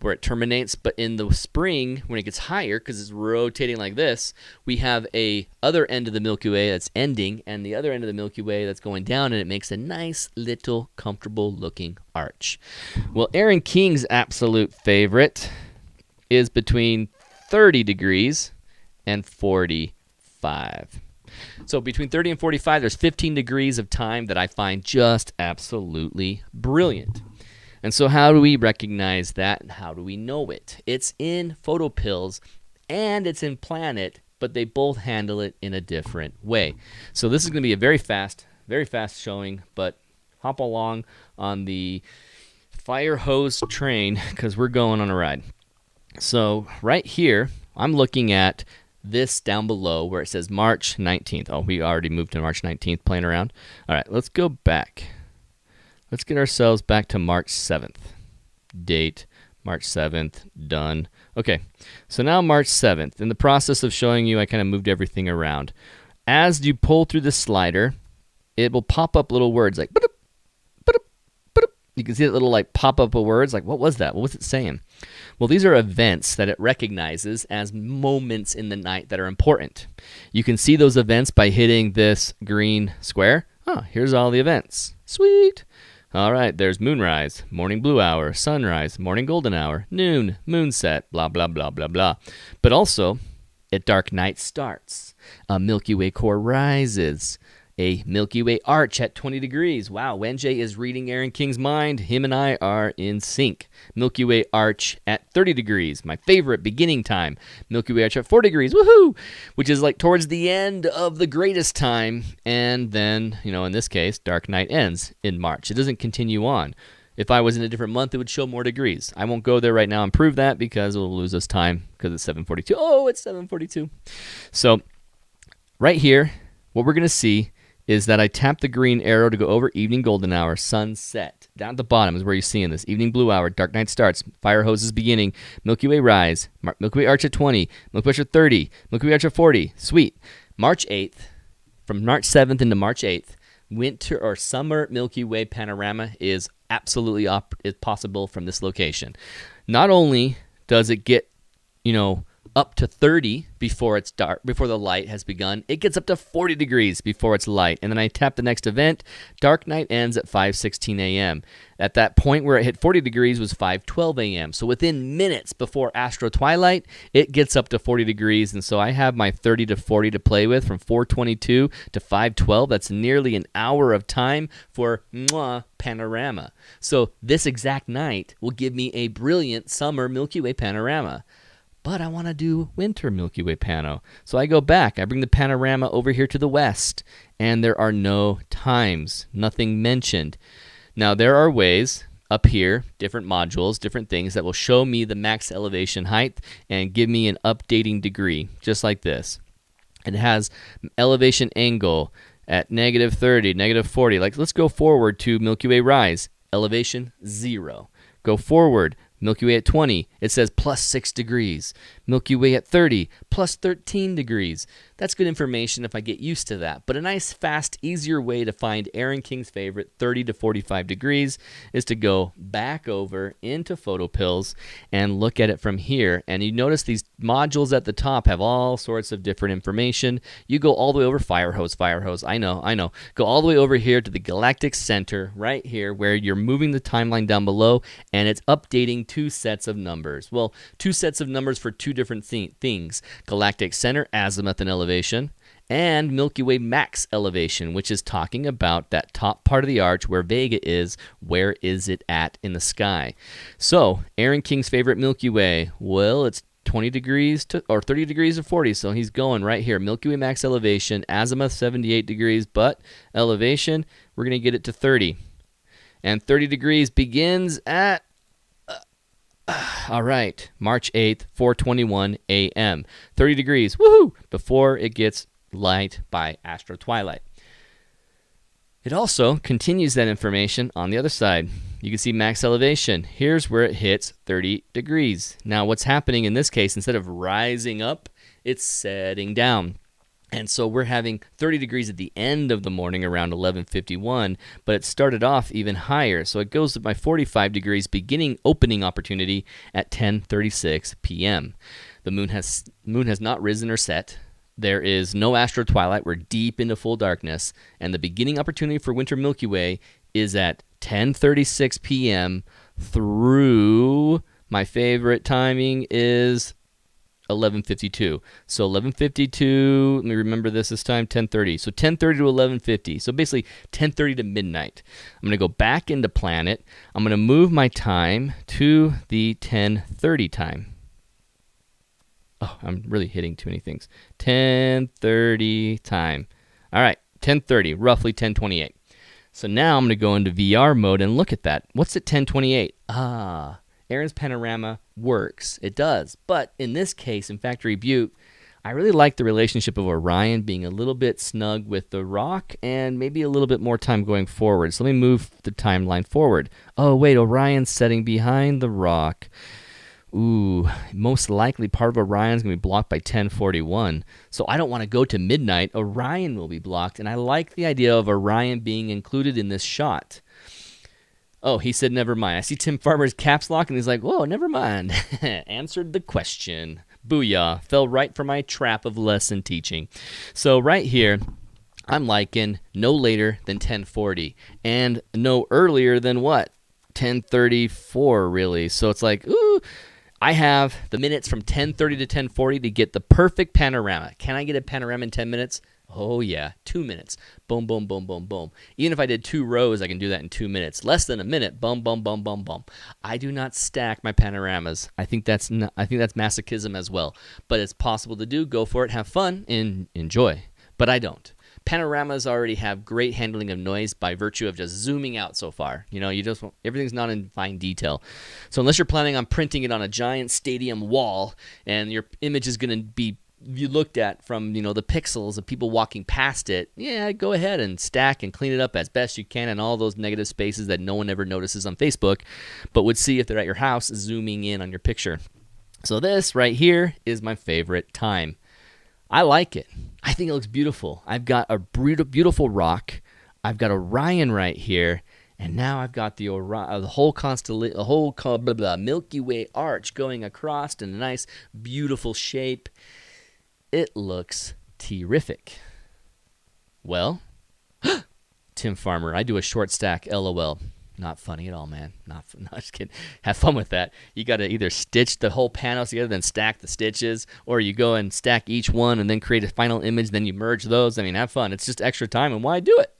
where it terminates. But in the spring, when it gets higher, because it's rotating like this, we have a other end of the Milky Way that's ending and the other end of the Milky Way that's going down, and it makes a nice little comfortable looking arch. Well, Aaron King's absolute favorite is between 30 degrees and 45. So between 30 and 45, there's 15 degrees of time that I find just absolutely brilliant. And so how do we recognize that and how do we know it? It's in PhotoPills and it's in Planit, but they both handle it in a different way. So this is going to be a very fast showing, but hop along on the fire hose train because we're going on a ride. So right here, I'm looking at this down below where it says March 19th. Oh, we already moved to March 19th playing around. All right, let's go back. Let's get ourselves back to March 7th. Date, March 7th, done. Okay, so now March 7th. In the process of showing you, I kind of moved everything around. As you pull through the slider, it will pop up little words like, ba-dup, ba-dup, ba-dup. You can see that little like pop up of words like, what was that? What was it saying? Well, these are events that it recognizes as moments in the night that are important. You can see those events by hitting this green square. Oh, here's all the events. Sweet. All right, there's moonrise, morning blue hour, sunrise, morning golden hour, noon, moonset, blah, blah, blah, blah, blah. But also, a dark night starts. A Milky Way core rises. A Milky Way arch at 20 degrees. Wow, Wenjie is reading Aaron King's mind. Him and I are in sync. Milky Way arch at 30 degrees, my favorite beginning time. Milky Way arch at 4 degrees, woohoo! Which is like towards the end of the greatest time. And then, in this case, dark night ends in March. It doesn't continue on. If I was in a different month, it would show more degrees. I won't go there right now and prove that because we'll lose us time because it's 7:42. Oh, it's 7:42. So right here, what we're going to see is that I tap the green arrow to go over evening golden hour, sunset. Down at the bottom is where you're seeing this. Evening blue hour, dark night starts, fire hose is beginning, Milky Way rise, Milky Way arch at 20, Milky Way arch at 30, Milky Way arch at 40. Sweet. March 8th, from March 7th into March 8th, winter or summer Milky Way panorama is absolutely possible from this location. Not only does it get, up to 30 before it's dark, before the light has begun. It gets up to 40 degrees before it's light. And then I tap the next event. Dark night ends at 5:16 a.m. At that point where it hit 40 degrees was 5:12 a.m. So within minutes before astro twilight, it gets up to 40 degrees. And so I have my 30 to 40 to play with from 4:22 to 5:12. That's nearly an hour of time for panorama. So this exact night will give me a brilliant summer Milky Way panorama. But I want to do winter Milky Way pano. So I go back. I bring the panorama over here to the west, and there are no times, nothing mentioned. Now, there are ways up here, different modules, different things that will show me the max elevation height and give me an updating degree, just like this. It has elevation angle at -30, -40. Like, let's go forward to Milky Way rise, elevation 0. Go forward, Milky Way at 20, it says plus 6 degrees. Milky Way at 30, plus 13 degrees. That's good information if I get used to that. But a nice, fast, easier way to find Aaron King's favorite 30 to 45 degrees is to go back over into PhotoPills and look at it from here. And you notice these modules at the top have all sorts of different information. You go all the way over, fire hose. I know. Go all the way over here to the galactic center right here where you're moving the timeline down below and it's updating 2 sets of numbers. Well, 2 sets of numbers for 2 different things. Galactic center, azimuth and elevation, and Milky Way max elevation, which is talking about that top part of the arch where Vega is. Where is it at in the sky? So, Aaron King's favorite Milky Way, well, it's 20 degrees or 30 degrees or 40, so he's going right here. Milky Way max elevation, azimuth 78 degrees, but elevation, we're going to get it to 30. And 30 degrees begins at all right, March 8th, 4:21 a.m. 30 degrees, woohoo, before it gets light by astro twilight. It also continues that information on the other side. You can see max elevation. Here's where it hits 30 degrees. Now, what's happening in this case, instead of rising up, it's setting down. And so we're having 30 degrees at the end of the morning around 11:51, but it started off even higher. So it goes to my 45 degrees opening opportunity at 10:36 p.m. The moon has not risen or set. There is no astro twilight. We're deep into full darkness. And the beginning opportunity for Winter Milky Way is at 10:36 p.m. through, my favorite timing is 11:52. So 11:52, let me remember this time, 10:30. So 10:30 to 11:50. So basically 10:30 to midnight. I'm going to go back into Planit. I'm going to move my time to the 10:30 time. Oh, I'm really hitting too many things. 10:30 time. All right, 10:30, roughly 10:28. So now I'm going to go into VR mode and look at that. What's at 10:28? Aaron's panorama works. It does. But in this case, in Factory Butte, I really like the relationship of Orion being a little bit snug with the rock and maybe a little bit more time going forward. So let me move the timeline forward. Oh, wait, Orion's setting behind the rock. Ooh, most likely part of Orion's going to be blocked by 10:41. So I don't want to go to midnight. Orion will be blocked, and I like the idea of Orion being included in this shot. Oh, he said, never mind. I see Tim Farmer's caps lock, and he's like, whoa, never mind. Answered the question. Booyah. Fell right for my trap of lesson teaching. So right here, I'm liking no later than 10:40, and no earlier than what? 10:34, really. So it's like, ooh, I have the minutes from 10:30 to 10:40 to get the perfect panorama. Can I get a panorama in 10 minutes? Oh, yeah, 2 minutes. Boom, boom, boom, boom, boom. Even if I did 2 rows, I can do that in 2 minutes. Less than a minute. Boom, boom, boom, boom, boom. I do not stack my panoramas. I think that's masochism as well. But it's possible to do. Go for it. Have fun and enjoy. But I don't. Panoramas already have great handling of noise by virtue of just zooming out so far. You know, everything's not in fine detail. So unless you're planning on printing it on a giant stadium wall and your image is going to be you looked at from, the pixels of people walking past it, yeah, go ahead and stack and clean it up as best you can in all those negative spaces that no one ever notices on Facebook, but would see if they're at your house zooming in on your picture. So this right here is my favorite time. I like it. I think it looks beautiful. I've got a beautiful rock. I've got Orion right here. And now I've got the whole Milky Way arch going across in a nice, beautiful shape. It looks terrific. Well, Tim Farmer, I do a short stack, LOL. Not funny at all, man. Not just kidding. Have fun with that. You got to either stitch the whole panel together, then stack the stitches, or you go and stack each one and then create a final image, then you merge those. I mean, have fun. It's just extra time, and why do it?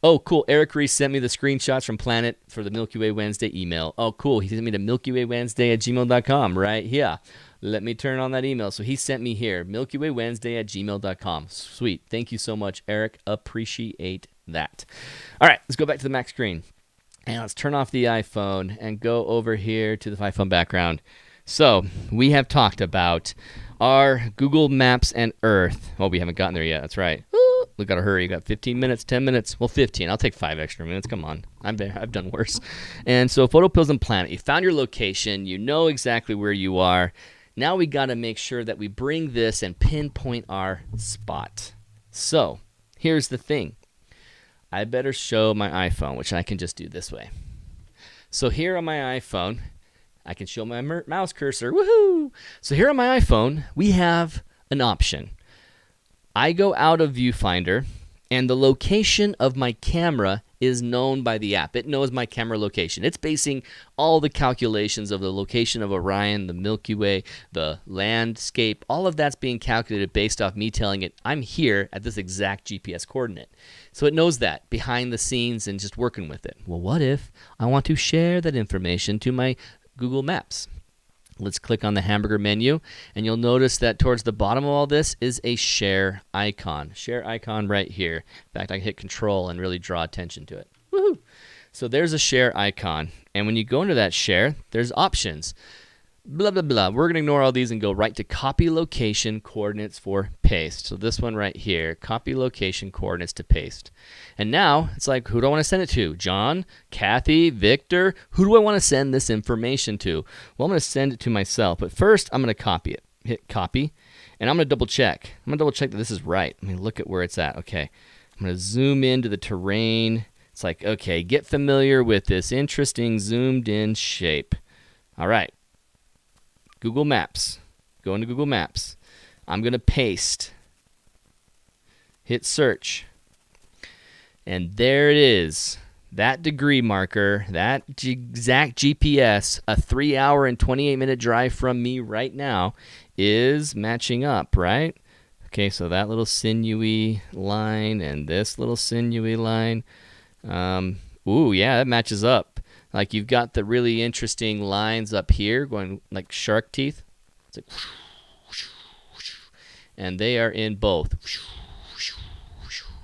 Oh, cool. Eric Reese sent me the screenshots from Planit for the Milky Way Wednesday email. Oh, cool. He sent me to milkywaywednesday@gmail.com right here. Let me turn on that email. So he sent me here, milkywaywednesday@gmail.com. Sweet. Thank you so much, Eric. Appreciate that. All right, let's go back to the Mac screen. And let's turn off the iPhone and go over here to the iPhone background. So we have talked about our Google Maps and Earth. Oh, we haven't gotten there yet. That's right. Ooh, we got to hurry. You got 15 minutes, 10 minutes. Well, 15. I'll take 5 extra minutes. Come on. I've done worse. And so PhotoPills and Planit. You found your location. You know exactly where you are. Now we got to make sure that we bring this and pinpoint our spot. So here's the thing. I better show my iPhone, which I can just do this way. So here on my iPhone, I can show my mouse cursor. Woohoo! So here on my iPhone, we have an option. I go out of Viewfinder, and the location of my camera is known by the app. It knows my camera location. It's basing all the calculations of the location of Orion, the Milky Way, the landscape. All of that's being calculated based off me telling it I'm here at this exact GPS coordinate. So it knows that behind the scenes and just working with it. Well, what if I want to share that information to my Google Maps? Let's click on the hamburger menu, and you'll notice that towards the bottom of all this is a share icon. Share icon right here. In fact, I can hit Control and really draw attention to it. Woohoo! So there's a share icon, and when you go into that share, there's options. Blah, blah, blah. We're going to ignore all these and go right to copy location coordinates for paste. So this one right here, copy location coordinates to paste. And now it's like, who do I want to send it to? John, Kathy, Victor? Who do I want to send this information to? Well, I'm going to send it to myself. But first, I'm going to copy it. Hit copy. And I'm going to double check. I'm going to double check that this is right. Let me look at where it's at. Okay. I'm going to zoom into the terrain. It's like, okay, get familiar with this interesting zoomed in shape. All right. Google Maps. Go into Google Maps. I'm going to paste. Hit search. And there it is. That degree marker, that exact GPS, a 3-hour and 28-minute drive from me right now, is matching up, right? Okay, so that little sinewy line and this little sinewy line. Ooh, yeah, that matches up. Like you've got the really interesting lines up here going like shark teeth. It's like, and they are in both.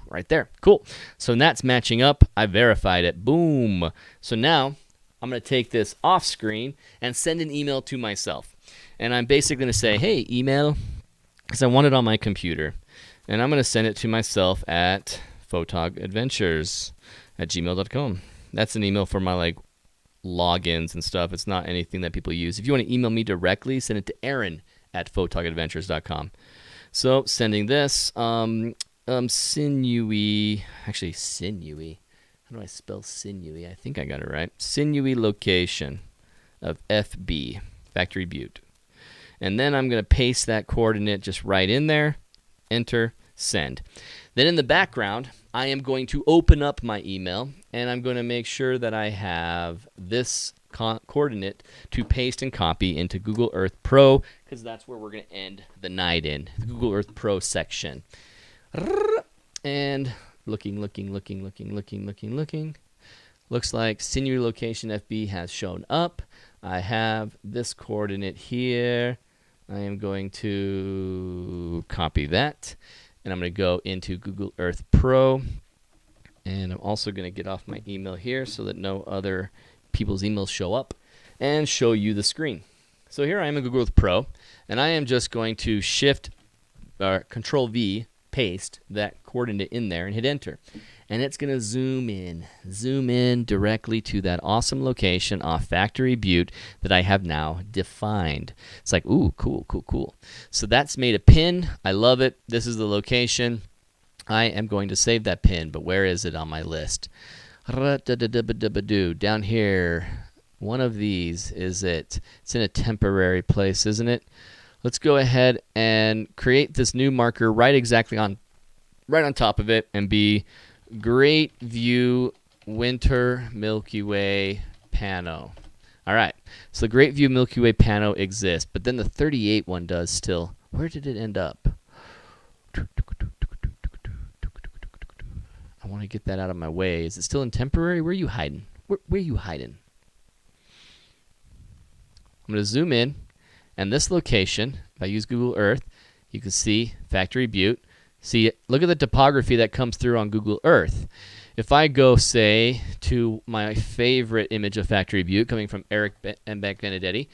Right there. Cool. So that's matching up. I verified it. Boom. So now I'm going to take this off screen and send an email to myself. And I'm basically going to say, hey, email, because I want it on my computer. And I'm going to send it to myself at photogadventures@gmail.com. That's an email for my logins and stuff. It's not anything that people use. If you want to email me directly, send it to Aaron@photogadventures.com. So sending this, sinewy, actually sinewy. How do I spell sinewy? I think I got it right. Sinewy location of FB, Factory Butte. And then I'm going to paste that coordinate just right in there. Enter, send. Then in the background, I am going to open up my email, and I'm going to make sure that I have this coordinate to paste and copy into Google Earth Pro, because that's where we're going to end the night in, the Google Earth Pro section. And looking. Looks like sinewy location FB has shown up. I have this coordinate here. I am going to copy that. And I'm going to go into Google Earth Pro. And I'm also going to get off my email here so that no other people's emails show up and show you the screen. So here I am in Google Earth Pro. And I am just going to Control V, paste that coordinate in there and hit enter. And it's going to zoom in directly to that awesome location off Factory Butte that I have now defined. It's like, ooh, cool. So that's made a pin. I love it. This is the location. I am going to save that pin, but where is it on my list? Down here, one of these is it. It's in a temporary place, isn't it? Let's go ahead and create this new marker right on top of it and be Great View Winter Milky Way Pano. All right, so the Great View Milky Way Pano exists, but then the 38 one does still. Where did it end up? I want to get that out of my way. Is it still in temporary? Where are you hiding? Where are you hiding? I'm going to zoom in, and this location, if I use Google Earth, you can see Factory Butte. See, look at the topography that comes through on Google Earth. If I go, say, to my favorite image of Factory Butte coming from Eric M. Benedetti,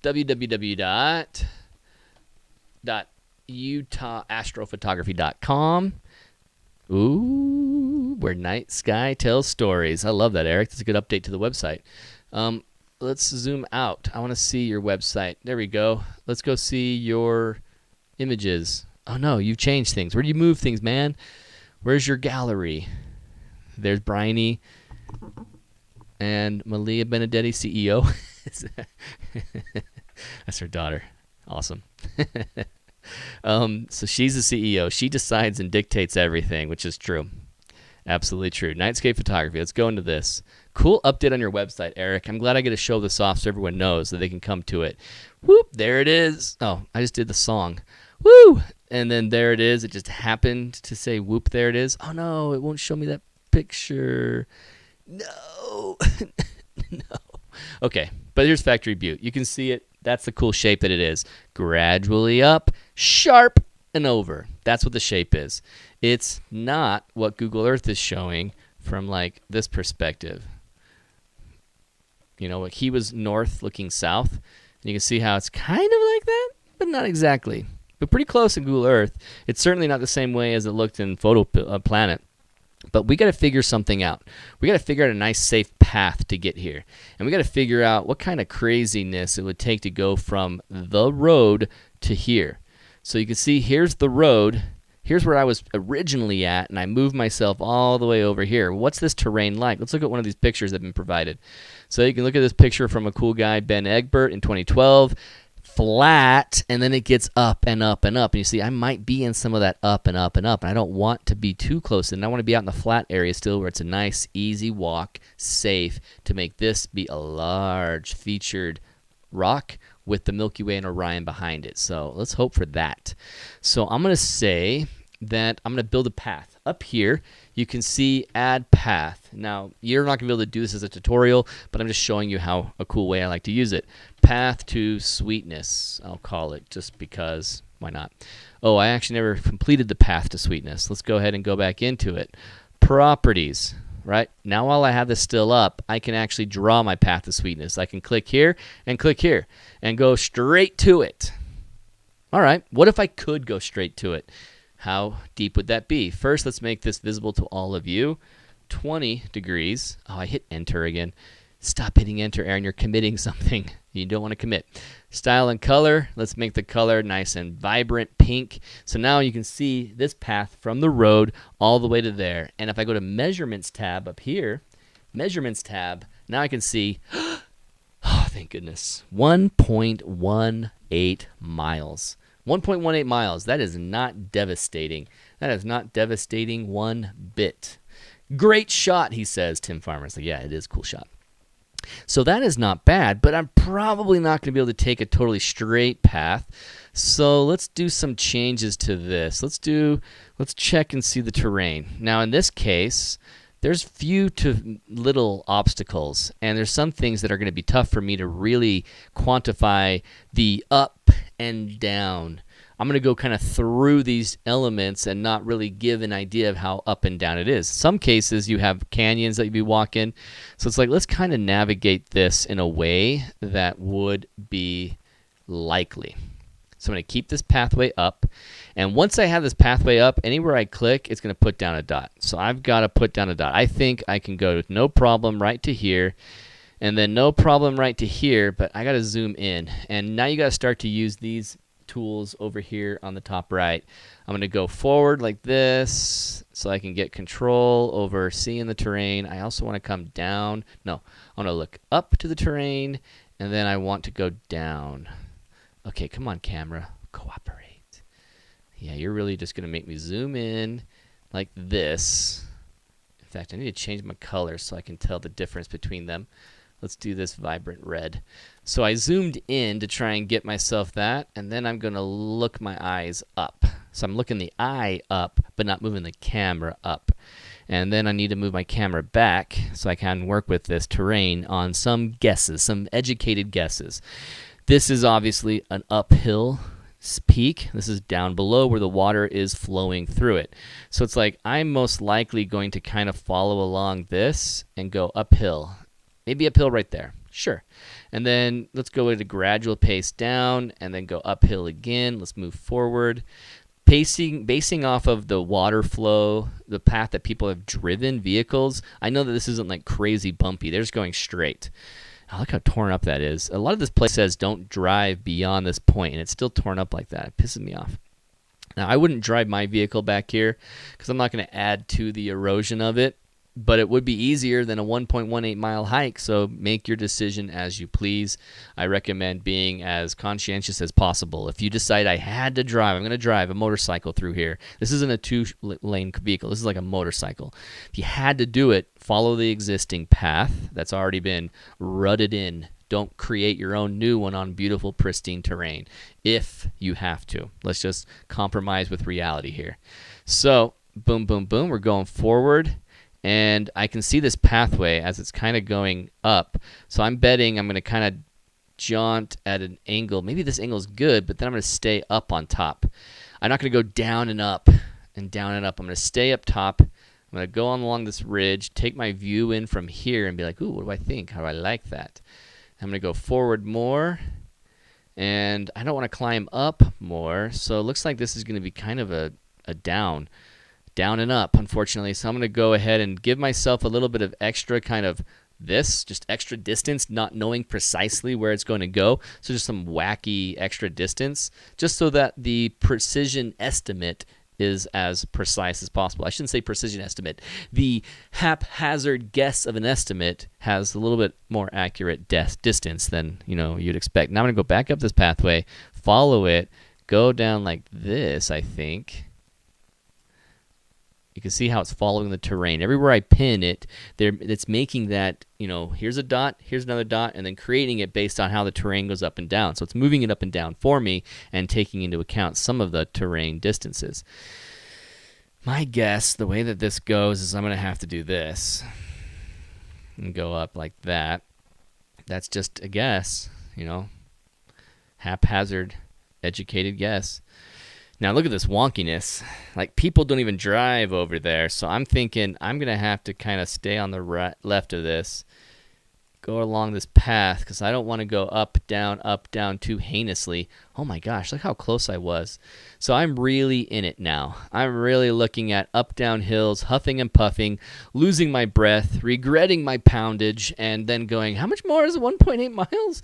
www.utahastrophotography.com. Ooh, where night sky tells stories. I love that, Eric. That's a good update to the website. Let's zoom out. I want to see your website. There we go. Let's go see your images. Oh, no, you've changed things. Where do you move things, man? Where's your gallery? There's Bryony and Malia Benedetti, CEO. That's her daughter. Awesome. So she's the CEO. She decides and dictates everything, which is true. Absolutely true. Nightscape photography. Let's go into this. Cool update on your website, Eric. I'm glad I get to show this off so everyone knows that they can come to it. Whoop, there it is. Oh, I just did the song. Woo! And then there it is. It just happened to say whoop, there it is. Oh, no, it won't show me that picture. No. No. Okay, but here's Factory Butte. You can see it. That's the cool shape that it is. Gradually up, sharp, and over. That's what the shape is. It's not what Google Earth is showing from like this perspective. You know, he was north looking south. And you can see how it's kind of like that, but not exactly. But pretty close in Google Earth. It's certainly not the same way as it looked in Planet. But we got to figure something out. We got to figure out a nice, safe path to get here. And we got to figure out what kind of craziness it would take to go from the road to here. So you can see here's the road. Here's where I was originally at, and I moved myself all the way over here. What's this terrain like? Let's look at one of these pictures that have been provided. So you can look at this picture from a cool guy, Ben Egbert, in 2012. Flat, and then it gets up and up and up. And you see, I might be in some of that up and up and up, and I don't want to be too close. And I want to be out in the flat area still where it's a nice, easy walk, safe, to make this be a large featured rock with the Milky Way and Orion behind it. So let's hope for that. So I'm going to say that I'm going to build a path. Up here, you can see add path. Now, you're not going to be able to do this as a tutorial, but I'm just showing you how a cool way I like to use it. Path to sweetness, I'll call it, just because, why not? Oh, I actually never completed the path to sweetness. Let's go ahead and go back into it. Properties, right? Now while I have this still up, I can actually draw my path to sweetness. I can click here and go straight to it. All right, what if I could go straight to it? How deep would that be? First, let's make this visible to all of you. 20 degrees. Oh, I hit enter again. Stop hitting enter, Aaron. You're committing something. You don't want to commit. Style and color. Let's make the color nice and vibrant pink. So now you can see this path from the road all the way to there. And if I go to Measurements tab up here, Measurements tab, now I can see, oh, thank goodness, 1.18 miles. 1.18 miles. That is not devastating. That is not devastating one bit. Great shot, he says. Tim Farmer's like, yeah, it is a cool shot. So that is not bad, but I'm probably not going to be able to take a totally straight path. So let's do some changes to this. Let's check and see the terrain. Now in this case, there's few to little obstacles, and there's some things that are going to be tough for me to really quantify the up and down. I'm going to go kind of through these elements and not really give an idea of how up and down it is. Some cases you have canyons that you'd be walking. So it's like, let's kind of navigate this in a way that would be likely. So I'm going to keep this pathway up. And once I have this pathway up, anywhere I click, it's going to put down a dot. So I've got to put down a dot. I think I can go no problem right to here, and then no problem right to here, but I got to zoom in. And now you got to start to use these tools over here on the top right. I'm going to go forward like this so I can get control over seeing the terrain. I also want to come down. No, I want to look up to the terrain, and then I want to go down. Okay, come on, camera. Cooperate. Yeah, you're really just going to make me zoom in like this. In fact, I need to change my color so I can tell the difference between them. Let's do this vibrant red. So I zoomed in to try and get myself that, and then I'm going to look my eyes up. So I'm looking the eye up, but not moving the camera up. And then I need to move my camera back so I can work with this terrain on some guesses, some educated guesses. This is obviously an uphill peak. This is down below where the water is flowing through it. So it's like I'm most likely going to kind of follow along this and go uphill. Maybe uphill right there. Sure. And then let's go at a gradual pace down and then go uphill again. Let's move forward. basing off of the water flow, the path that people have driven vehicles, I know that this isn't like crazy bumpy. They're just going straight. Oh, look how torn up that is. A lot of this place says don't drive beyond this point, and it's still torn up like that. It pisses me off. Now, I wouldn't drive my vehicle back here because I'm not going to add to the erosion of it, but it would be easier than a 1.18 mile hike, so make your decision as you please. I recommend being as conscientious as possible. If you decide I had to drive, I'm going to drive a motorcycle through here. This isn't a 2-lane vehicle. This is like a motorcycle. If you had to do it, follow the existing path that's already been rutted in. Don't create your own new one on beautiful, pristine terrain if you have to. Let's just compromise with reality here. So, boom, boom, boom. We're going forward. And I can see this pathway as it's kind of going up. So I'm betting I'm going to kind of jaunt at an angle. Maybe this angle is good, but then I'm going to stay up on top. I'm not going to go down and up and down and up. I'm going to stay up top. I'm going to go on along this ridge, take my view in from here and be like, ooh, what do I think? How do I like that? I'm going to go forward more. And I don't want to climb up more. So it looks like this is going to be kind of a down and up, unfortunately. So I'm going to go ahead and give myself a little bit of extra kind of just extra distance, not knowing precisely where it's going to go. So just some wacky extra distance, just so that the precision estimate is as precise as possible. I shouldn't say precision estimate. The haphazard guess of an estimate has a little bit more accurate distance than you'd expect. Now I'm going to go back up this pathway, follow it, go down like this, I think. You can see how it's following the terrain. Everywhere I pin it, it's making that, here's a dot, here's another dot, and then creating it based on how the terrain goes up and down. So it's moving it up and down for me and taking into account some of the terrain distances. My guess, the way that this goes, is I'm going to have to do this and go up like that. That's just a guess, haphazard, educated guess. Now look at this wonkiness. Like, people don't even drive over there, so I'm thinking I'm going to have to kind of stay on the left of this, go along this path, because I don't want to go up, down too heinously. Oh my gosh, look how close I was. So I'm really in it now. I'm really looking at up, down hills, huffing and puffing, losing my breath, regretting my poundage, and then going, how much more is it, 1.8 miles?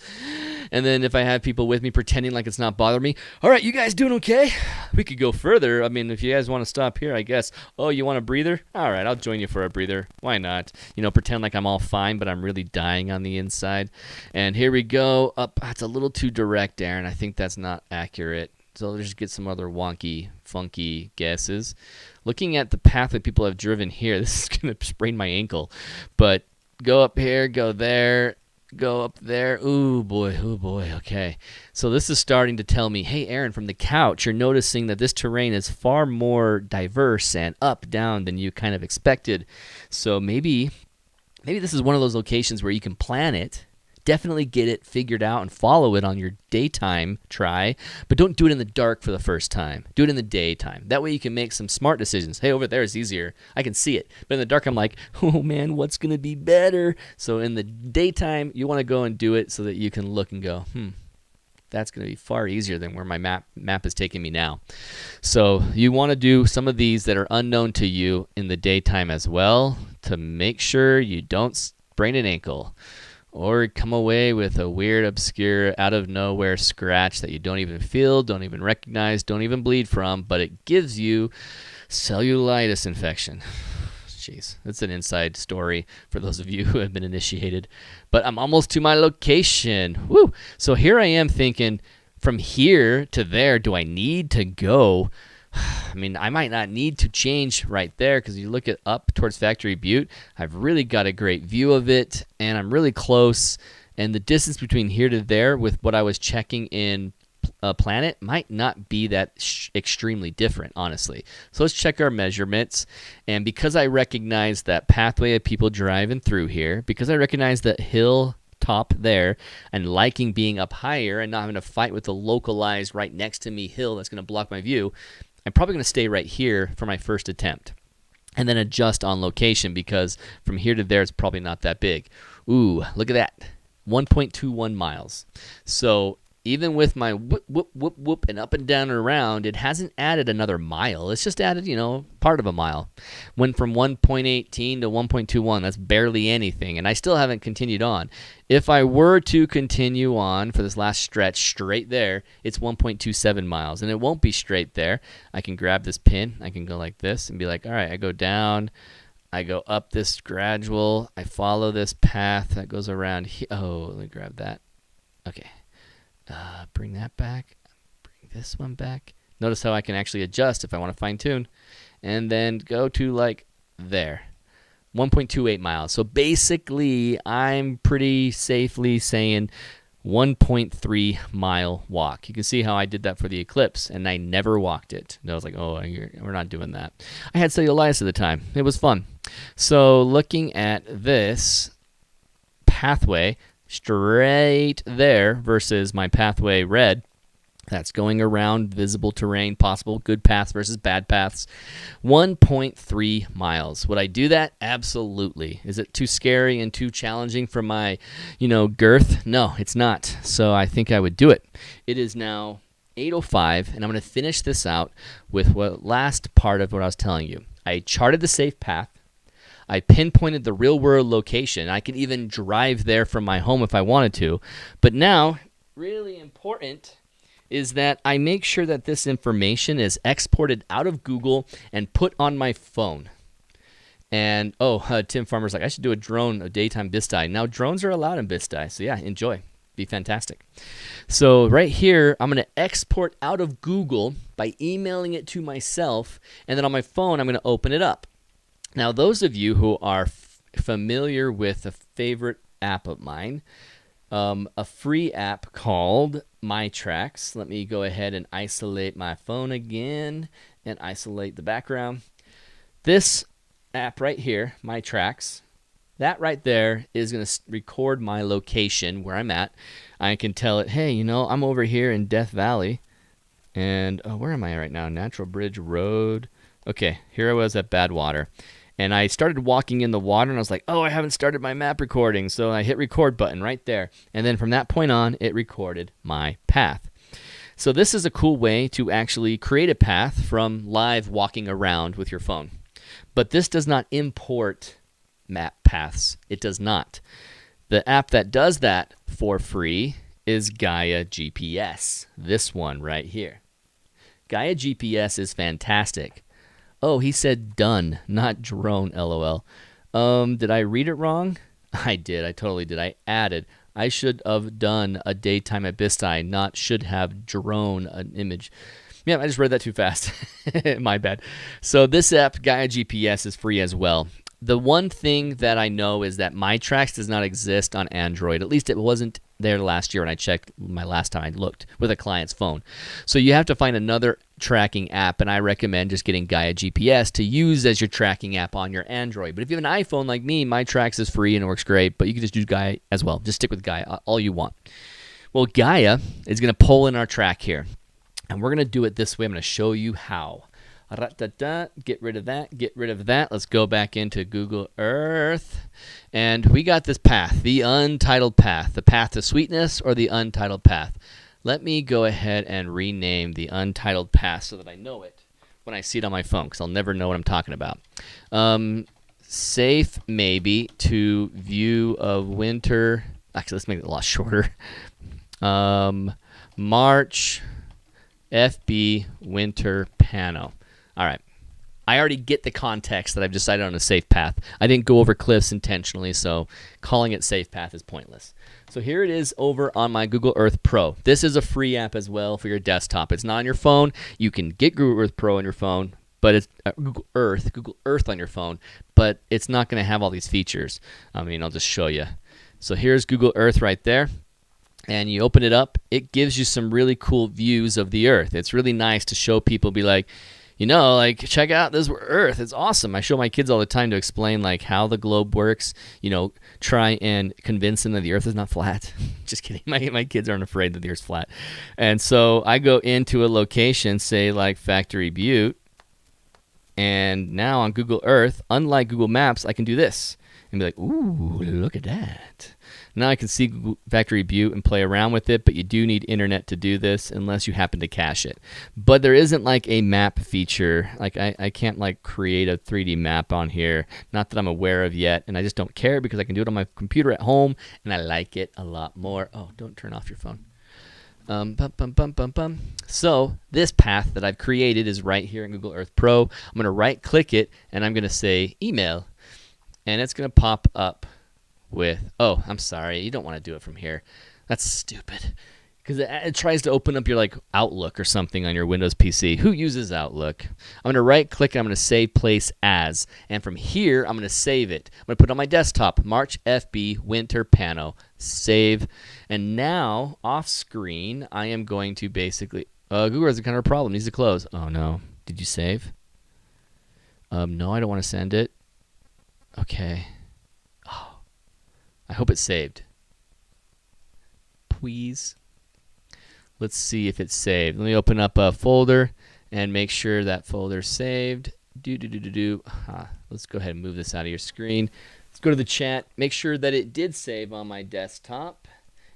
And then if I have people with me pretending like it's not bothering me, all right, you guys doing okay? We could go further. I mean, if you guys want to stop here, I guess. Oh, you want a breather? All right, I'll join you for a breather. Why not? Pretend like I'm all fine, but I'm really dying on the inside. And here we go. Up. It's a little too direct, Aaron. I think that's not accurate. So let's just get some other wonky, funky guesses. Looking at the path that people have driven here, this is going to sprain my ankle. But go up here, go there, go up there. Ooh, boy, okay. So this is starting to tell me, hey, Aaron, from the couch, you're noticing that this terrain is far more diverse and up, down than you kind of expected. So maybe this is one of those locations where you can plan it, definitely get it figured out and follow it on your daytime try, but don't do it in the dark for the first time. Do it in the daytime. That way you can make some smart decisions. Hey, over there is easier. I can see it. But in the dark, I'm like, oh man, what's going to be better? So in the daytime, you want to go and do it so that you can look and go, that's going to be far easier than where my map is taking me now. So you want to do some of these that are unknown to you in the daytime as well, to make sure you don't sprain an ankle or come away with a weird, obscure, out-of-nowhere scratch that you don't even feel, don't even recognize, don't even bleed from, but it gives you cellulitis infection. Jeez, that's an inside story for those of you who have been initiated. But I'm almost to my location. Woo! So here I am thinking, from here to there, do I need to go? I mean, I might not need to change right there, because you look at up towards Factory Butte, I've really got a great view of it, and I'm really close. And the distance between here to there with what I was checking in Planit might not be that extremely different, honestly. So let's check our measurements. And because I recognize that pathway of people driving through here, because I recognize that hill top there, and liking being up higher and not having to fight with the localized right next to me hill that's going to block my view, I'm probably going to stay right here for my first attempt and then adjust on location, because from here to there it's probably not that big. Ooh, look at that. 1.21 miles. So even with my whoop, whoop, whoop, whoop, and up and down and around, it hasn't added another mile. It's just added, part of a mile. Went from 1.18 to 1.21. That's barely anything, and I still haven't continued on. If I were to continue on for this last stretch straight there, it's 1.27 miles, and it won't be straight there. I can grab this pin. I can go like this and be like, all right, I go down. I go up this gradual. I follow this path that goes around here. Oh, let me grab that. Okay. Bring that back. Bring this one back. Notice how I can actually adjust if I want to fine tune. And then go to like there. 1.28 miles. So basically, I'm pretty safely saying 1.3 mile walk. You can see how I did that for the eclipse, and I never walked it. And I was like, oh, we're not doing that. I had cellulitis at the time. It was fun. So looking at this pathway straight there versus my pathway red, that's going around visible terrain, possible good paths versus bad paths. 1.3 miles. Would I do that? Absolutely. Is it too scary and too challenging for my, girth? No, it's not. So I think I would do it. It is now 8:05, and I'm going to finish this out with what last part of what I was telling you. I charted the safe path. I pinpointed the real-world location. I could even drive there from my home if I wanted to. But now, really important is that I make sure that this information is exported out of Google and put on my phone. And, Tim Farmer's like, I should do a daytime BISTI. Now, drones are allowed in BISTI, so yeah, enjoy. Be fantastic. So right here, I'm going to export out of Google by emailing it to myself, and then on my phone, I'm going to open it up. Now, those of you who are familiar with a favorite app of mine, a free app called MyTracks. Let me go ahead and isolate my phone again and isolate the background. This app right here, MyTracks, that right there is going to record my location where I'm at. I can tell it, hey, I'm over here in Death Valley. And where am I right now? Natural Bridge Road. Okay, here I was at Badwater. And I started walking in the water, and I was like, I haven't started my map recording. So I hit record button right there. And then from that point on, it recorded my path. So this is a cool way to actually create a path from live walking around with your phone. But this does not import map paths. It does not. The app that does that for free is Gaia GPS. This one right here. Gaia GPS is fantastic. Oh, he said done, not drone, LOL. Did I read it wrong? I did. I totally did. I added. I should have done a daytime at BISTI, not should have drone an image. Yeah, I just read that too fast. My bad. So this app, Gaia GPS, is free as well. The one thing that I know is that MyTracks does not exist on Android. At least it wasn't there last year when I checked my last time I looked with a client's phone. So you have to find another tracking app, and I recommend just getting Gaia GPS to use as your tracking app on your Android. But if you have an iPhone like me, MyTracks is free and it works great, but you can just use Gaia as well. Just stick with Gaia, all you want. Well, Gaia is going to pull in our track here, and we're going to do it this way. I'm going to show you how. Get rid of that, get rid of that. Let's go back into Google Earth. And we got this path, the untitled path, the path to sweetness or the untitled path. Let me go ahead and rename the untitled path so that I know it when I see it on my phone, because I'll never know what I'm talking about. Safe maybe to view of winter. Actually, let's make it a lot shorter. March FB winter pano. All right. I already get the context that I've decided on a safe path. I didn't go over cliffs intentionally, so calling it safe path is pointless. So here it is over on my Google Earth Pro. This is a free app as well for your desktop. It's not on your phone. You can get Google Earth Pro on your phone, but it's Google Earth on your phone, but it's not going to have all these features. I'll just show you. So here's Google Earth right there. And you open it up, it gives you some really cool views of the Earth. It's really nice to show people, be like, check out this Earth. It's awesome. I show my kids all the time to explain how the globe works. Try and convince them that the Earth is not flat. Just kidding. My kids aren't afraid that the Earth's flat. And so I go into a location, say like Factory Butte, And now on Google Earth, unlike Google Maps, I can do this and be like, ooh, look at that. Now I can see Factory Butte and play around with it, but you do need internet to do this unless you happen to cache it. But there isn't like a map feature. Like I can't like create a 3D map on here, not that I'm aware of yet, and I just don't care because I can do it on my computer at home, and I like it a lot more. Oh, don't turn off your phone. So this path that I've created is right here in Google Earth Pro. I'm going to right click it and I'm going to say email, and it's going to pop up with, oh, I'm sorry, you don't want to do it from here. That's stupid. Because it tries to open up your like Outlook or something on your Windows PC. Who uses Outlook? I'm going to right click and I'm going to save place as. And from here, I'm going to save it. I'm going to put it on my desktop, March FB Winter Pano. Save. And now, off screen, I am going to basically, Google has a kind of a problem. Needs to close. Oh no. Did you save? No, I don't want to send it. Okay. Oh. I hope it's saved. Please. Let's see if it's saved. Let me open up a folder and make sure that folder's saved. Let's go ahead and move this out of your screen. Let's go to the chat. Make sure that it did save on my desktop.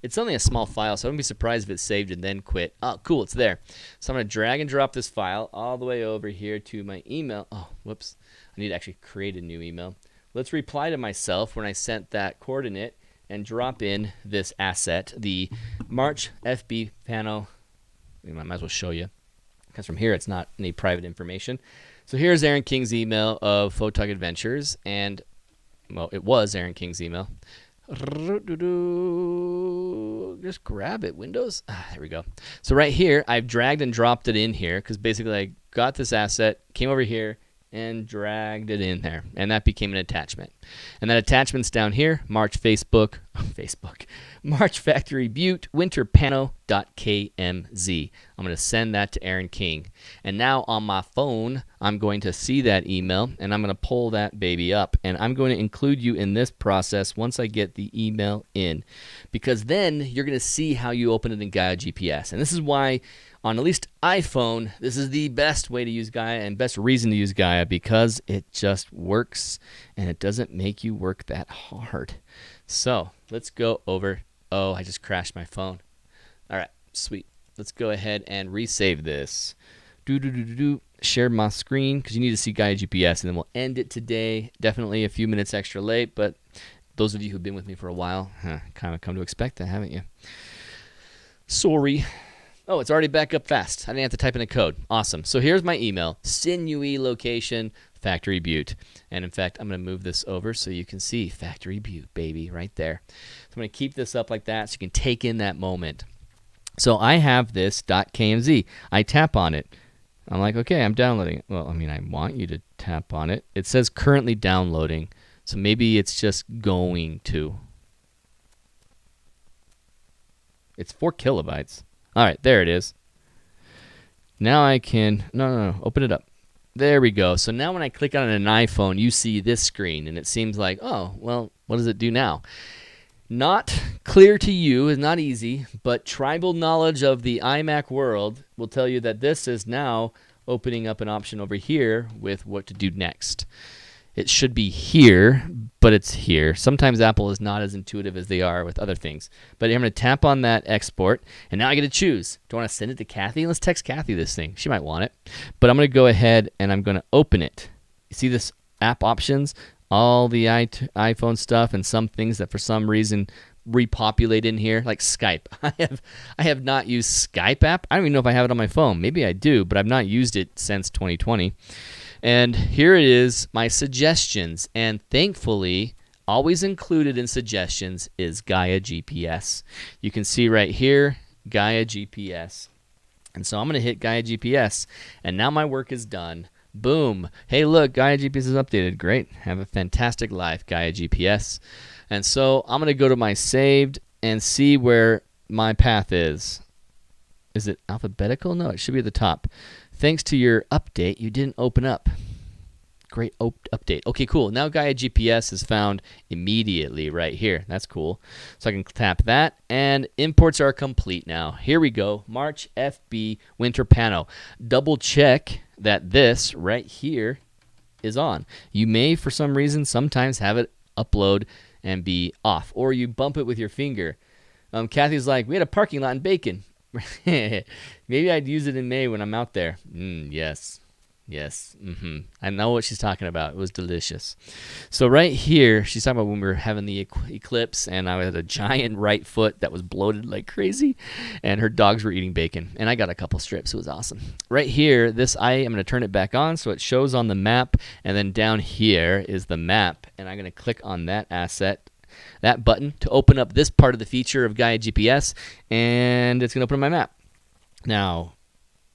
It's only a small file, so I wouldn't be surprised if it saved and then quit. Oh, cool, it's there. So I'm going to drag and drop this file all the way over here to my email. Oh, whoops. I need to actually create a new email. Let's reply to myself when I sent that coordinate and drop in this asset, the March FB Pano. I might as well show you, because from here it's not any private information. So here's Aaron King's email of Photog Adventures, and, well, it was Aaron King's email. Just grab it, Windows. There we go. So right here, I've dragged and dropped it in here, because basically I got this asset, came over here, and dragged it in there, and that became an attachment. And that attachment's down here, March March Factory Butte Winter Pano.kmz. I'm going to send that to Aaron King. And now on my phone, I'm going to see that email, and I'm going to pull that baby up, and I'm going to include you in this process once I get the email in, because then you're going to see how you open it in Gaia GPS. And this is why on at least iPhone, this is the best way to use Gaia and best reason to use Gaia, because it just works and it doesn't make you work that hard. So let's go over. Oh, I just crashed my phone. All right, sweet. Let's go ahead and resave this. Share my screen, because you need to see Gaia GPS, and then we'll end it today. Definitely a few minutes extra late, but those of you who've been with me for a while, kind of come to expect that, haven't you? Sorry. Oh, it's already back up fast. I didn't have to type in a code. Awesome. So here's my email. Sinewy location, Factory Butte. And in fact, I'm going to move this over so you can see Factory Butte, baby, right there. So I'm going to keep this up like that so you can take in that moment. So I have this .kmz. I tap on it. I'm like, okay, I'm downloading it. Well, I mean, I want you to tap on it. It says currently downloading. So maybe it's just going to. It's 4 kilobytes. All right, there it is. Now I can, no, open it up. There we go. So now when I click on an iPhone, you see this screen, and it seems like, oh, well, what does it do now? Not clear to you, is not easy, but tribal knowledge of the iMac world will tell you that this is now opening up an option over here with what to do next. It should be here, but it's here. Sometimes Apple is not as intuitive as they are with other things. But I'm going to tap on that export, and now I get to choose. Do I want to send it to Kathy? Let's text Kathy this thing. She might want it. But I'm going to go ahead and I'm going to open it. You see this app options? All the iPhone stuff and some things that for some reason repopulate in here, like Skype. I have not used Skype app. I don't even know if I have it on my phone. Maybe I do, but I've not used it since 2020. And here it is, my suggestions. And thankfully, always included in suggestions is Gaia GPS. You can see right here, Gaia GPS. And so I'm going to hit Gaia GPS. And now my work is done. Boom. Hey, look, Gaia GPS is updated. Great. Have a fantastic life, Gaia GPS. And so I'm going to go to my saved and see where my path is. Is it alphabetical? No, it should be at the top. Thanks to your update, you didn't open up. Great update. Okay, cool. Now Gaia GPS is found immediately right here. That's cool. So I can tap that, and imports are complete now. Here we go. March FB Winter Pano. Double check that this right here is on. You may, for some reason, sometimes have it upload and be off, or you bump it with your finger. Kathy's like, we had a parking lot in Bacon. Maybe I'd use it in May when I'm out there. Yes. I know what she's talking about. It was delicious. So right here, she's talking about when we were having the eclipse, and I had a giant right foot that was bloated like crazy, and her dogs were eating bacon, and I got a couple strips. It was awesome. Right here, this eye, I'm going to turn it back on so it shows on the map, and then down here is the map, and I'm going to click on that asset, that button, to open up this part of the feature of Gaia GPS, and it's going to open my map. Now,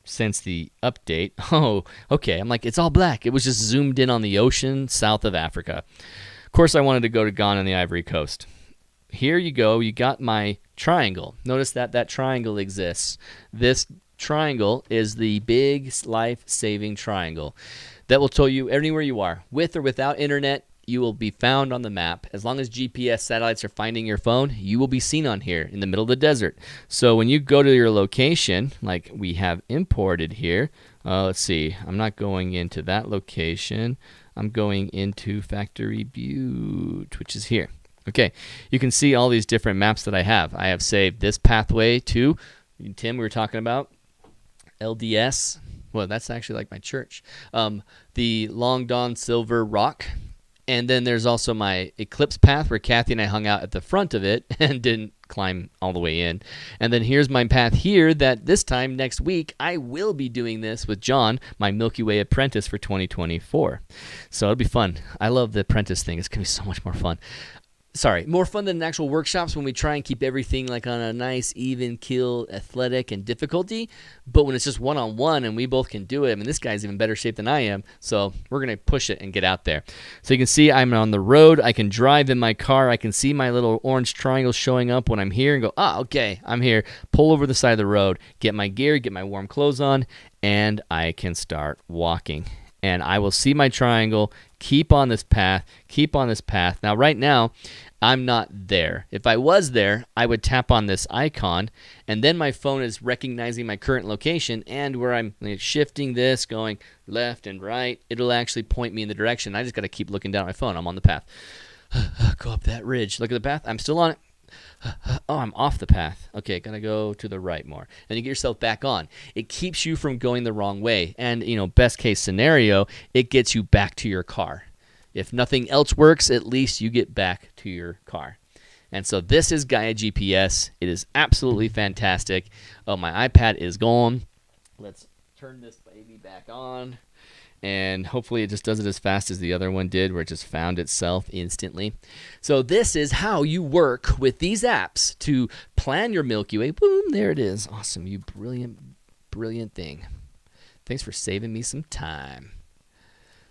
since the update, okay, I'm like, it's all black. It was just zoomed in on the ocean south of Africa. Of course, I wanted to go to Ghana and the Ivory Coast. Here you go. You got my triangle. Notice that triangle exists. This triangle is the big life-saving triangle that will tell you anywhere you are, with or without internet. You will be found on the map. As long as GPS satellites are finding your phone, you will be seen on here in the middle of the desert. So when you go to your location, like we have imported here, let's see, I'm not going into that location. I'm going into Factory Butte, which is here. Okay, you can see all these different maps that I have. I have saved this pathway to, Tim, we were talking about, LDS. Well, that's actually like my church. The Long Dawn Silver Rock. And then there's also my eclipse path where Kathy and I hung out at the front of it and didn't climb all the way in. And then here's my path here that this time next week I will be doing this with John, my Milky Way apprentice for 2024. So it'll be fun. I love the apprentice thing. It's going to be so much more fun. Sorry, more fun than actual workshops when we try and keep everything like on a nice, even kill, athletic, and difficulty. But when it's just one-on-one and we both can do it, I mean, this guy's even better shape than I am, so we're going to push it and get out there. So you can see I'm on the road. I can drive in my car. I can see my little orange triangle showing up when I'm here and go, okay, I'm here. Pull over the side of the road, get my gear, get my warm clothes on, and I can start walking. And I will see my triangle, keep on this path, keep on this path. Now, right now, I'm not there. If I was there, I would tap on this icon, and then my phone is recognizing my current location, and where I'm shifting this, going left and right, it'll actually point me in the direction. I just got to keep looking down at my phone. I'm on the path. Go up that ridge. Look at the path. I'm still on it. Oh, I'm off the path. Okay, gotta go to the right more. And you get yourself back on. It keeps you from going the wrong way. And, best case scenario, it gets you back to your car. If nothing else works, at least you get back to your car. And so this is Gaia GPS. It is absolutely fantastic. Oh, my iPad is gone. Let's turn this baby back on. And hopefully it just does it as fast as the other one did, where it just found itself instantly. So this is how you work with these apps to plan your Milky Way. Boom, there it is. Awesome, you brilliant, brilliant thing. Thanks for saving me some time.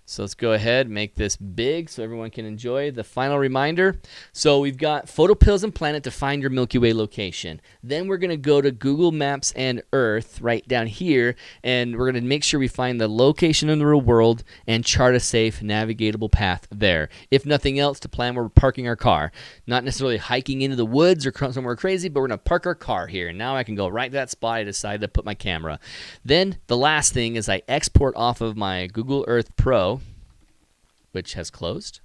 So let's go ahead and make this big so everyone can enjoy the final reminder. So we've got PhotoPills and Planit to find your Milky Way location. Then we're going to go to Google Maps and Earth right down here, and we're going to make sure we find the location in the real world and chart a safe, navigatable path there. If nothing else, to plan where we're parking our car. Not necessarily hiking into the woods or somewhere crazy, but we're going to park our car here. And now I can go right to that spot I decided to put my camera. Then the last thing is I export off of my Google Earth Pro, which has closed.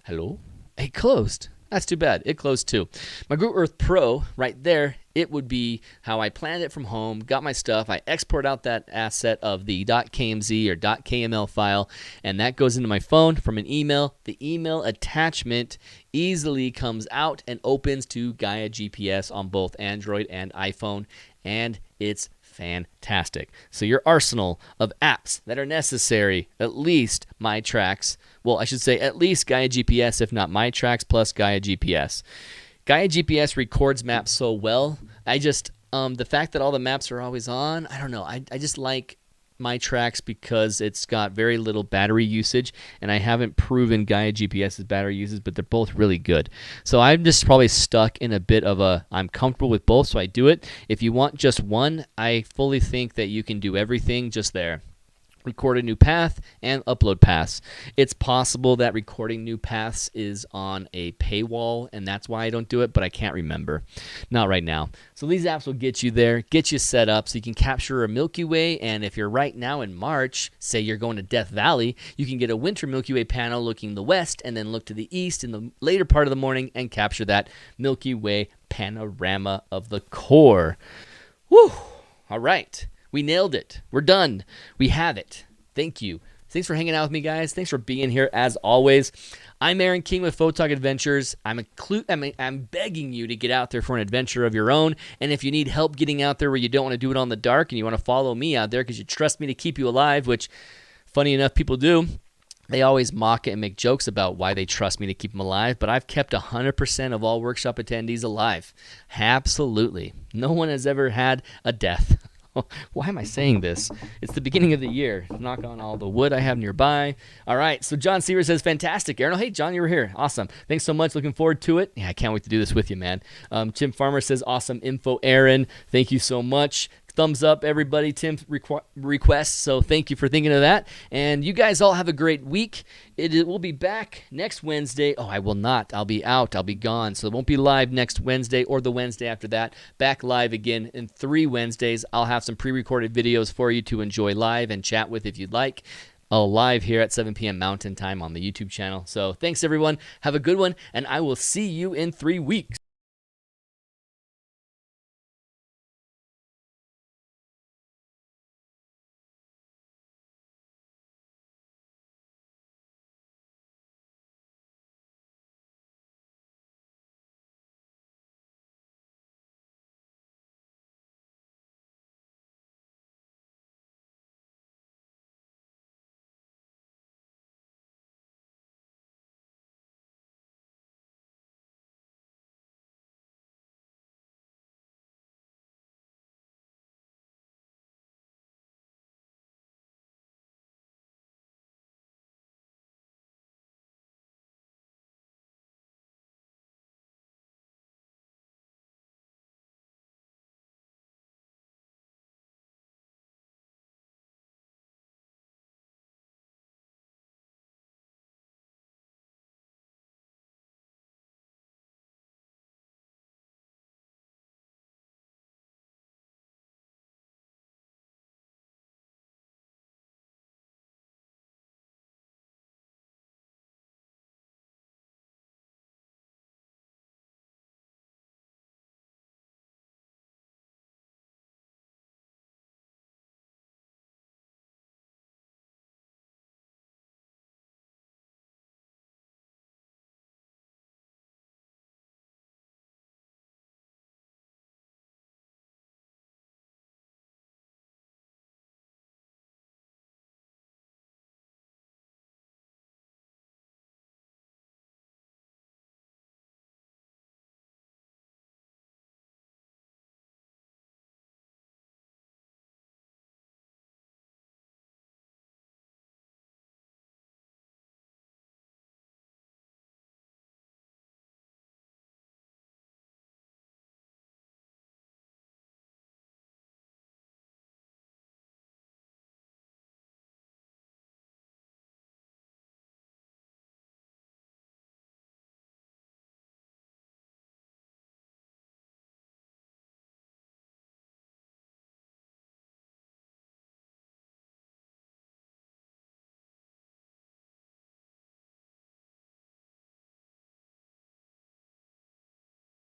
Hello? It closed. That's too bad. It closed too. My Google Earth Pro, right there, it would be how I planned it from home, got my stuff, I export out that asset of the .kmz or .kml file, and that goes into my phone from an email. The email attachment easily comes out and opens to Gaia GPS on both Android and iPhone, and it's fantastic. So your arsenal of apps that are necessary, at least MyTracks, well, I should say at least Gaia GPS, if not MyTracks plus Gaia GPS. Gaia GPS records maps so well. I just, the fact that all the maps are always on, I don't know. I just like MyTracks because it's got very little battery usage, and I haven't proven Gaia GPS's battery usage, but they're both really good. So I'm just probably stuck in a bit of a, I'm comfortable with both, so I do it. If you want just one, I fully think that you can do everything just there. record a new path, and upload paths. It's possible that recording new paths is on a paywall, and that's why I don't do it, but I can't remember. Not right now. So these apps will get you there, get you set up so you can capture a Milky Way, and if you're right now in March, say you're going to Death Valley, you can get a Winter Milky Way panel looking the west and then look to the east in the later part of the morning and capture that Milky Way panorama of the core. Whew! All right. We nailed it. We're done. We have it. Thank you. Thanks for hanging out with me, guys. Thanks for being here, as always. I'm Aaron King with Photog Adventures. I'm begging you to get out there for an adventure of your own. And if you need help getting out there where you don't want to do it on the dark and you want to follow me out there because you trust me to keep you alive, which, funny enough, people do. They always mock it and make jokes about why they trust me to keep them alive, but I've kept 100% of all workshop attendees alive. Absolutely. No one has ever had a death. Why am I saying this? It's the beginning of the year. Knock on all the wood I have nearby. All right, so John Seaver says, fantastic, Aaron. Oh, hey, John, you were here. Awesome. Thanks so much. Looking forward to it. Yeah, I can't wait to do this with you, man. Tim Farmer says, awesome info, Aaron. Thank you so much. Thumbs up, everybody. Tim's request, so thank you for thinking of that. And you guys all have a great week. It will be back next Wednesday. Oh, I will not. I'll be out. I'll be gone. So it won't be live next Wednesday or the Wednesday after that. Back live again in 3 Wednesdays. I'll have some pre-recorded videos for you to enjoy live and chat with if you'd like. Live here at 7 p.m. Mountain Time on the YouTube channel. So thanks, everyone. Have a good one, and I will see you in 3 weeks.